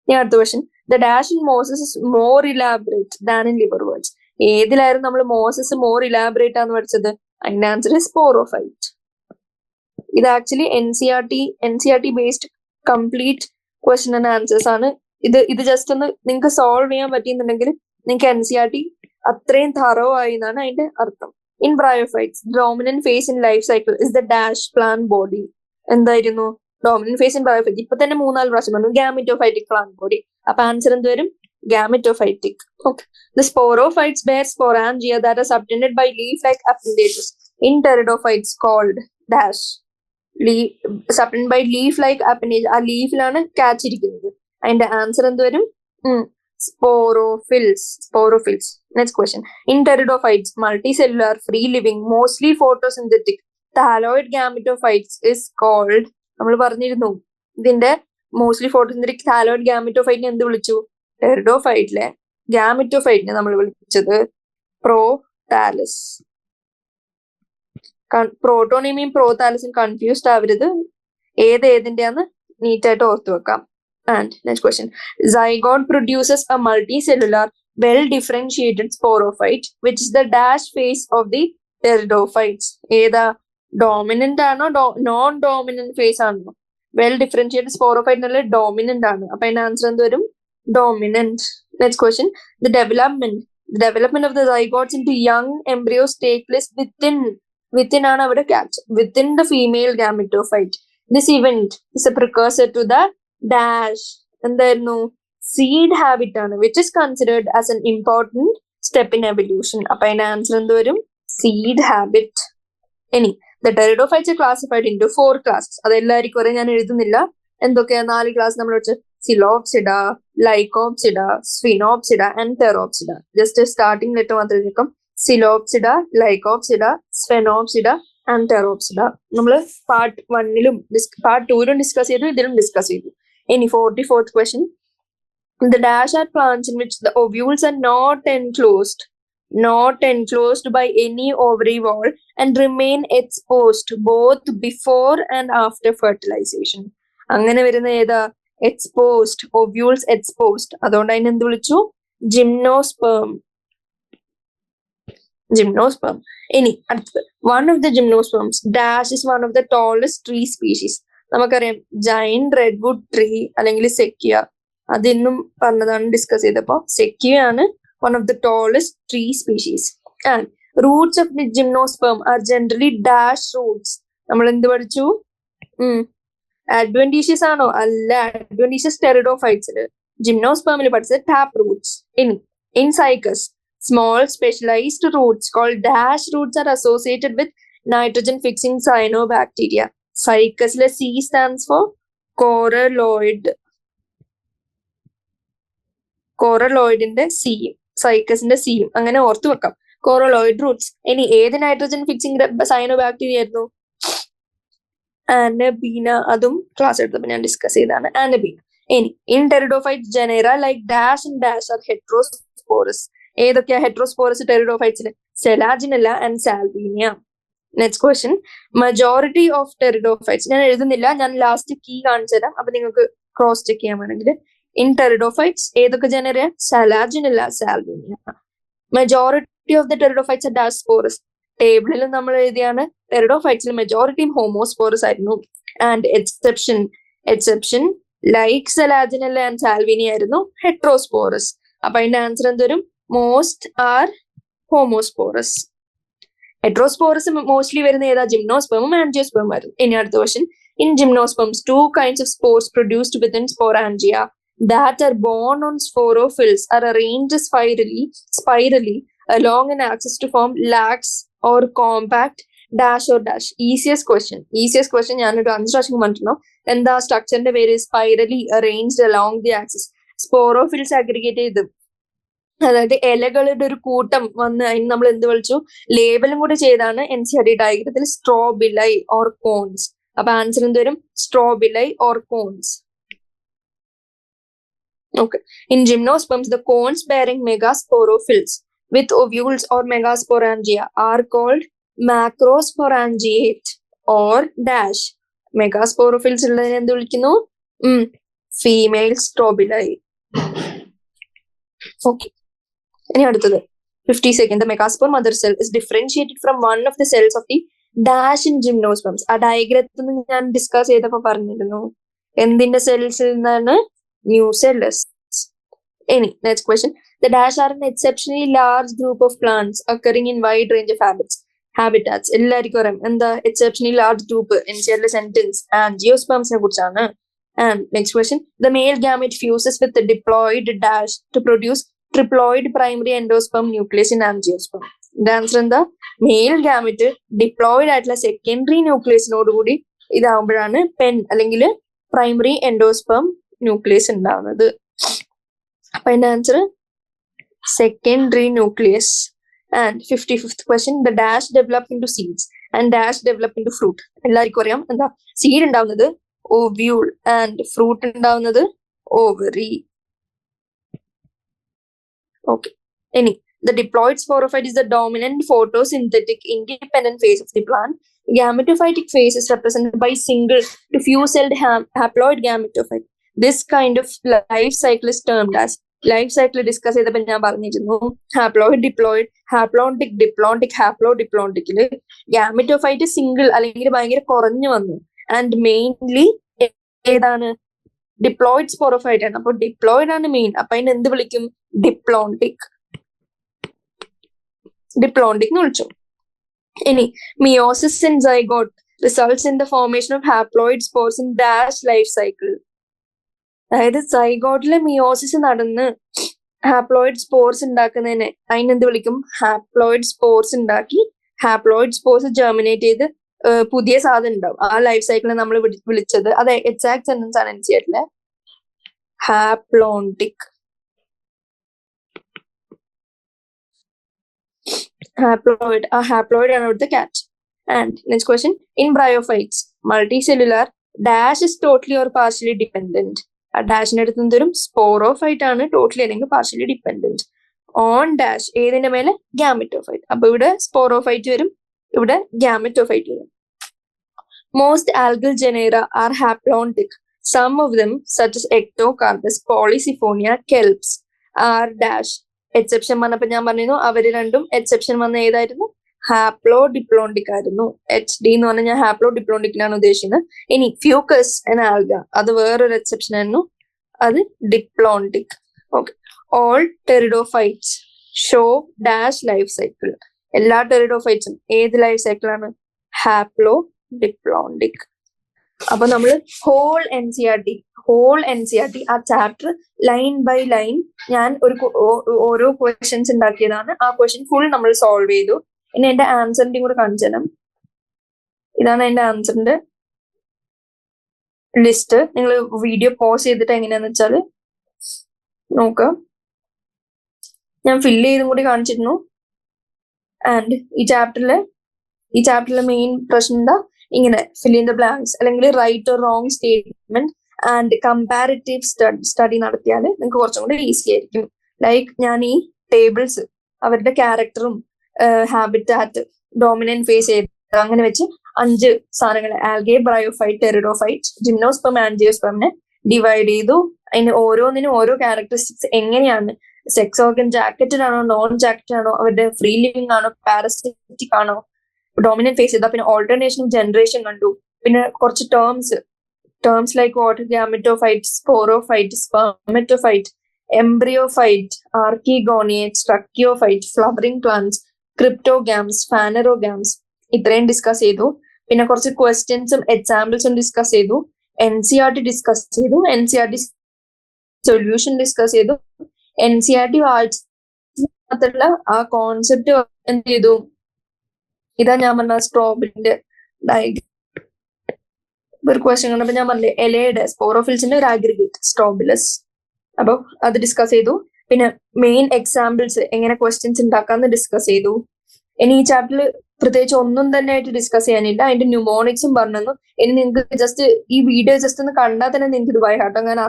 ഇനി അടുത്ത question, the dash in Moses is more elaborate than in liverworts. ഏതിലായിരുന്നു നമ്മൾ മോസസ് മോർ ഇലാബറേറ്റ് ആണെന്ന് പഠിച്ചത്? അതിന്റെ ആൻസർ സ്പോറോഫൈറ്റ്. ഇത് actually NCERT based complete question and answers ആണ്. ഇത് ജസ്റ്റ് ഒന്ന് നിങ്ങൾക്ക് സോൾവ് ചെയ്യാൻ പറ്റിയെന്നുണ്ടെങ്കിൽ നിങ്ങൾക്ക് NCERT അത്രയും thorough ആയി എന്നാണ് അതിന്റെ അർത്ഥം. In bryophytes, dominant phase in life cycle is the dash plant body. എന്തായിരുന്നു? Dominant phase in bryophyte. ഇപ്പൊ തന്നെ 3-4 പ്രാവശ്യം പറഞ്ഞു ഗാമിറ്റോഫൈറ്റിക് പ്ലാന്റ് ബോഡി. അപ്പൊ ആൻസർ എന്ത് വരും? Gametophytic. Okay. The sporophytes bear sporangia that are subtended by leaf-like appendages. In pteridophytes called dash. Subtended by leaf-like appendage. ആ ലീഫിലാണ് ക്യാച്ച് ഇരിക്കുന്നത്. അതിന്റെ ആൻസർ എന്ത് വരും? Sporophylls. Next question. In pteridophytes, multicellular, free-living, mostly photosynthetic, thalloid gametophytes is called. നമ്മൾ പറഞ്ഞിരുന്നു ഇതിന്റെ മോസ്റ്റ്ലി ഫോട്ടോസിന്തറ്റിക് thalloid gametophyte എന്ത് വിളിച്ചു? ടെറിഡോഫൈറ്റിലെ ഗാമിറ്റോഫൈറ്റിനെ നമ്മൾ വിളിച്ചത് പ്രോതാലസ്. പ്രോട്ടോണിയയും പ്രോതാലസും കൺഫ്യൂസ്ഡ് ആവരുത്. ഏതിന്റെയാന്ന് നീറ്റായിട്ട് ഓർത്തു വെക്കാം. And next question. Zygote produces a multicellular, well-differentiated sporophyte, which is the dash phase of the pteridophytes. ഏതാ? ഡോമിനന്റ് ആണോ നോൺ ഡോമിനന്റ് ഫേസ് ആണോ? വെൽ ഡിഫറൻഷിയേറ്റഡ് സ്പോറോഫൈറ്റ് നല്ല ഡോമിനന്റ് ആണ്. അപ്പൊ അതിന്റെ ആൻസർ എന്ത് വരും? Dominant. Next question. The development of the zygotes into young embryos take place within ആണ് അവിടെ catch. Within the female gametophyte. This event is a precursor to the dash. എന്തായിരുന്നു? Seed habit ആണ്, which is considered as an important step in evolution. അപ്പൊ അതിന്റെ ആൻസർ എന്ത് വരും? Seed habit. ഇനി the pteridophytes are classified into 4 classes. അതെല്ലാവർക്കും വരെ ഞാൻ എഴുതുന്നില്ല. എന്തൊക്കെയാ 4 ക്ലാസ് നമ്മൾ വെച്ച്? Coleopsida, Lycopsida, Sphenopsida and Theropsida. Just a starting letter മാത്രമേ എടുക്കാം. Coleopsida, Lycopsida, Sphenopsida and Theropsida. നമ്മൾ പാർട്ട് 1-ലും പാർട്ട് 2-ലും ഡിസ്കസ് ചെയ്തു, ഇതിലും ഡിസ്കസ് ചെയ്തു. ഇനി 44th question. The dash are plants in which the ovules are not enclosed by any ovary wall and remain exposed both before and after fertilization. അങ്ങനെ വരുന്ന ഏതാ? Exposed, ovules exposed. അതുകൊണ്ട് അതിനെ എന്ത് വിളിച്ചു? Gymnosperm. ഇനി അടുത്തത്. One of the gymnosperms dash is one of the tallest tree species. നമുക്കറിയാം ജൈന്റ് റെഡ്വുഡ് ട്രീ അല്ലെങ്കിൽ സെക്വിയ. അതിന്നും പറഞ്ഞതാണ് ഡിസ്കസ് ചെയ്തപ്പോ. സെക്വിയ ആണ് one of the tallest tree species. And roots of the gymnosperm are generally dash roots. നമ്മൾ എന്ത് പഠിച്ചു? adventitious ആണോ? അല്ല. adventitious pteridophytes ജിംനോസ്പെർമിൽ പഠിച്ചത് tap Roots. in cycas, small specialized roots called dash roots are associated with nitrogen fixing cyanobacteria. Cycasലെ C stands for coralloidന്റെ C, cycasന്റെ C അങ്ങനെ ഓർത്തു വെക്കാം. coralloid roots. ഇനി ഏത് നൈട്രജൻ ഫിക്സിംഗ് സയനോബാക്ടീരിയ ആയിരുന്നു? ആനബീന. അതും ക്ലാസ് എടുത്തപ്പോൾ ഞാൻ ഡിസ്കസ് ചെയ്താണ് ആനബീന. ഇനി in pteridophyte genera like dash and dash are heterosporous. ഏതൊക്കെയാ ഹെട്രോസ്പോറസ് ടെറിഡോഫൈറ്റ്സിൽ? Selaginella and salvinia. Next question. Majority of pteridophytes ഞാൻ എഴുതുന്നില്ല, ഞാൻ ലാസ്റ്റ് കീ കാണിച്ചു തരാം, അപ്പൊ നിങ്ങൾക്ക് ക്രോസ് ചെക്ക് ചെയ്യാൻ വേണമെങ്കിൽ. ഇൻ ടെറിഡോഫൈറ്റ്സ് ഏതൊക്കെ genera? Selaginella, salvinia. Majority of the pteridophytes are dash sporous. ടേബിളിൽ നമ്മൾ എഴുതിയാണ് ടെറിഡോഫൈറ്റ്സിൽ മെജോറിറ്റിയും ഹോമോസ്പോറസ് ആയിരുന്നു. And exception like selaginella and salvinia ആയിരുന്നു ഹെട്രോസ്പോറസ്. അപ്പൊ അതിന്റെ ആൻസർ എന്തുവരും? Most are homosporous. Heterosporous mostly വരുന്ന ഏതാ? ജിംനോസ്പെർമും ആൻജിയോസ്പെർമും ആയിരുന്നു. ഇനി അടുത്ത question. In gymnosperms 2 kinds of spores produced within sporangia that are borne on sporophylls are arranged spirally along an axis to form lax or compact dash or dash. Easiest question ഞാനൊരു 5 പ്രാവശ്യം പറഞ്ഞിട്ടുണ്ടോ? എന്താ സ്ട്രക്ചറിന്റെ പേര്? Spirally arranged along the axis. Sporophylls aggregate ചെയ്ത്, അതായത് ഇലകളുടെ ഒരു കൂട്ടം വന്ന് അതിന് നമ്മൾ എന്ത് വിളിച്ചു? ലേബലും കൂടി ചെയ്താണ് NCERT ഡയഗ്രത്തിൽ സ്ട്രോബിലൈ ഓർ കോൺസ്. അപ്പൊ ആൻസർ എന്ത് വരും? Strobili or cones. Okay. In gymnosperms, the cones bearing megasporophylls with ovules or megasporangia are called macrosporangiate or dash. Megasporophylls ഉള്ളതിനെ എന്ത് വിളിക്കുന്നു? ഫീമെയിൽ സ്ട്രോബിലൈ. Okay. ഇനി അടുത്തത് 52nd. The megaspore mother cell is differentiated from one of the cells of the dash in gymnosperms. ആ ഡയഗ്രത്തിൽ നിന്ന് ഞാൻ ഡിസ്കസ് ചെയ്തപ്പോ പറഞ്ഞിരുന്നു എന്തിന്റെ സെൽസിൽ നിന്നാണ്? Nucellus. Any next question. The dash are an exceptionally large group of plants occurring in wide range of habits. Habitats എല്ലാവർക്കും അറിയാം എന്താ എക്സെപ്ഷണലി ലാർജ് ഗ്രൂപ്പ് എൻസിആറിലെ സെന്റൻസ് ആൻജിയോസ്പേംസിനെ കുറിച്ചാണ്. And next question the male gamete fuses with diploid dash to produce triploid primary endosperm nucleus in angiosperm. ഇതിന്റെ ആൻസർ എന്താ? മെയിൽ ഗാമെറ്റ് ഡിപ്ലോയിഡ് ആയിട്ടുള്ള സെക്കൻഡറി ന്യൂക്ലിയസിനോട് കൂടി ഇതാവുമ്പോഴാണ് പെൻ അല്ലെങ്കിൽ പ്രൈമറി എൻഡോസ്പേം ന്യൂക്ലിയസ് ഉണ്ടാവുന്നത്. അപ്പൊ അതിന്റെ answer secondary nucleus. And 55th question, the dash develop into seeds and dash develop into fruit. എല്ലാവർക്കും അറിയാം എന്താ സീഡ് ഉണ്ടാവുന്നത് ovule and fruit ഉണ്ടാവുന്നത് ovary. Okay. Any the diploid sporophyte is the dominant photosynthetic independent phase of the plant. Gametophytic phase is represented by single to few-celled haploid gametophyte. This kind of life cycle is termed as life cycle discuss ചെയ്തപ്പോൾ ഞാൻ പറഞ്ഞിരുന്നു haploid diploid haplontic diplontic haplo ഡിപ്ലോണ്ടിക്കില് ഗാമെറ്റോഫൈറ്റ് സിംഗിൾ അല്ലെങ്കിൽ ഭയങ്കര കുറഞ്ഞു വന്നു. ആൻഡ് മെയിൻലി ഏതാണ്? ഡിപ്ലോയിഡ് സ്പോറോഫൈറ്റ് ആണ്. അപ്പൊ ഡിപ്ലോയിഡ് ആണ് മെയിൻ. അപ്പൊ അതിന് എന്ത് വിളിക്കും? ഡിപ്ലോണ്ടിക് എന്ന് വിളിച്ചു. ഇനി meiosis in zygote results in the formation of haploid spores in dash life cycle. അതായത് സൈഗോട്ടിലെ മിയോസിസ് നടന്ന് ഹാപ്ലോയിഡ് സ്പോർസ് ഉണ്ടാക്കുന്നതിനെ അതിനെന്ത് വിളിക്കും? ഹാപ്ലോയിഡ് സ്പോർസ് ഉണ്ടാക്കി ഹാപ്ലോയിഡ് സ്പോർസ് ജെർമിനേറ്റ് ചെയ്ത് പുതിയ സാധനം ഉണ്ടാവും. ആ ലൈഫ് സൈക്കിളിനെ നമ്മൾ വിളിച്ചത് അത് എക്സാക്ട് സെന്റൻസ് ആണ് എൻസിആറിലെ ഹാപ്ലോണ്ടിക്. ഹാപ്ലോയിഡ് ആ ഹാപ്ലോയിഡ് ആണ് ഇവിടുത്തെ catch. And next question in bryophytes multicellular dash is totally or partially dependent. ആ ഡാഷിന്റെ അടുത്ത് എന്തൊരു സ്പോറോഫൈറ്റ് ആണ് ടോട്ടലി അല്ലെങ്കിൽ പാർഷ്യലി ഡിപെൻഡന്റ് ഓൺ ഡാഷ് ഏതിന്റെ മേലെ? ഗാമെറ്റോഫൈറ്റ്. അപ്പൊ ഇവിടെ സ്പോറോഫൈറ്റ് വരും, ഇവിടെ ഗാമെറ്റോഫൈറ്റ് വരും. Most algal genera are haplontic. Some of them such as ectocarpus, polysiphonia, kelps are dash. Exception വന്നപ്പോ ഞാൻ പറഞ്ഞിരുന്നു അവര് രണ്ടും എക്സെപ്ഷൻ വന്ന ഏതായിരുന്നു? ഹാപ്ലോ ഡിപ്ലോണ്ടിക് ആയിരുന്നു. HD എന്ന് പറഞ്ഞാൽ ഞാൻ ഹാപ്ലോ ഡിപ്ലോണ്ടിക്കിലാണ് ഉദ്ദേശിക്കുന്നത്. ഇനി ഫ്യൂക്കസ് എന്ന ആൽഗ അത് വേറൊരു എക്സെപ്ഷൻ ആയിരുന്നു, അത് diplontic. Okay. All pteridophytes show dash life cycle. എല്ലാ ടെറിഡോഫൈറ്റ്സും ഏത് ലൈഫ് സൈക്കിളാണ്? Haplo diplontic. അപ്പൊ നമ്മൾ whole N C R T ആ ചാപ്റ്റർ ലൈൻ ബൈ ലൈൻ ഞാൻ ഓരോ ക്വസ്റ്റ്യൻസ് ഉണ്ടാക്കിയതാണ്. ആ ക്വസ്റ്റ്യൻ ഫുൾ നമ്മൾ സോൾവ് ചെയ്തു. ഇനി എന്റെ ആൻസറിന്റെയും കൂടെ കാണിച്ചു തരാം. ഇതാണ് എന്റെ ആൻസറിന്റെ ലിസ്റ്റ്. നിങ്ങൾ വീഡിയോ പോസ് ചെയ്തിട്ട് എങ്ങനെയാന്ന് വെച്ചാല് നോക്കാം. ഞാൻ ഫില്ല് ചെയ്തും കൂടി കാണിച്ചിരുന്നു. ആൻഡ് ഈ ചാപ്റ്ററിലെ മെയിൻ പ്രശ്നം എന്താ? ഇങ്ങനെ ഫിൽ ഇൻ ദ ബ്ലാങ്ക്സ് അല്ലെങ്കിൽ right or wrong statement and comparative study നടത്തിയാൽ നിങ്ങൾക്ക് കുറച്ചും കൂടി ഈസി ആയിരിക്കും. ലൈക്ക് ഞാൻ ഈ ടേബിൾസ് അവരുടെ ക്യാരക്ടറും ഹാബിറ്റാറ്റ് ഡോമിനന്റ് ഫേസ് ചെയ്ത് അങ്ങനെ വെച്ച് 5 സാധനങ്ങൾ ആൽഗെ, ബ്രയോഫൈറ്റ്, ടെറിഡോഫൈറ്റ്, ജിംനോസ്പെം, ആൻജിയോസ്പെമിനെ ഡിവൈഡ് ചെയ്തു. അതിന് ഓരോന്നിനും ഓരോ ക്യാരക്ടറിസ്റ്റിക്സ് എങ്ങനെയാണ്, സെക്സ് ഓർഗൻ ജാക്കറ്റഡ് ആണോ നോൺ ജാക്കറ്റഡ് ആണോ, അവരുടെ ഫ്രീ ലിവിംഗ് ആണോ പാരസിറ്റിക് ആണോ, ഡോമിനന്റ് ഫേസ് ചെയ്താൽ പിന്നെ ഓൾട്ടർനേഷൻ ജനറേഷൻ കണ്ടു. പിന്നെ കുറച്ച് terms like water gametophyte, sporophyte, spermatophyte, embryophyte, archegoniate, tracheophyte, flowering plants, cryptogams, phanerogams ഇത്രയും ഡിസ്കസ് ചെയ്തു. പിന്നെ കുറച്ച് ക്വസ്റ്റ്യൻസും എക്സാമ്പിൾസും ഡിസ്കസ് ചെയ്തു. NCERT ഡിസ്കസ് ചെയ്തു. NCERT സൊല്യൂഷൻ ഡിസ്കസ് ചെയ്തു. NCERT വായിച്ചുള്ള ആ കോൺസെപ്റ്റ് എന്ത് ചെയ്തു? ഇതാ ഞാൻ പറഞ്ഞ സ്ട്രോബിന്റെ ഡയഗ്രാം. ഒരു ക്വസ്റ്റ്യൻ കണ്ടപ്പോ ഞാൻ പറഞ്ഞില്ലേ എലയുടെ സ്പോറോഫിൽസിന്റെ ഒരു അഗ്രിഗേറ്റ് സ്ട്രോബിലസ്. അപ്പൊ അത് ഡിസ്കസ് ചെയ്തു. പിന്നെ മെയിൻ എക്സാമ്പിൾസ് എങ്ങനെ ക്വസ്റ്റ്യൻസ് ഉണ്ടാക്കാന്ന് ഡിസ്കസ് ചെയ്തു. ഇനി ഈ ചാപ്റ്ററിൽ പ്രത്യേകിച്ച് ഒന്നും തന്നെ ആയിട്ട് ഡിസ്കസ് ചെയ്യാനില്ല. അതിന്റെ ന്യൂമോണിക്സും പറഞ്ഞു. ഇനി നിങ്ങൾക്ക് ജസ്റ്റ് ഈ വീഡിയോ ജസ്റ്റ് ഒന്ന് കണ്ടാൽ തന്നെ നിങ്ങൾക്ക് ഇത് ബൈ ഹാർട്ട്. അങ്ങനെ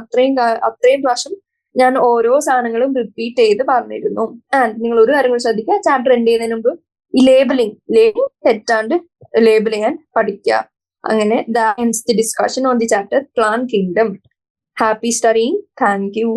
അത്രയും പ്രാവശ്യം ഞാൻ ഓരോ സാധനങ്ങളും റിപ്പീറ്റ് ചെയ്ത് പറഞ്ഞിരുന്നു. ആൻഡ് നിങ്ങൾ ഒരു കാര്യം കൂടി ശ്രദ്ധിക്കുക, ചാപ്റ്റർ എൻഡ് ചെയ്യുന്നതിന് മുമ്പ് ഈ ലേബലിംഗ് തെറ്റാണ്ട് ലേബിൾ ചെയ്യാൻ പഠിക്കുക. അങ്ങനെ that ends the discussion on the chapter Plant Kingdom. Happy studying. Thank you.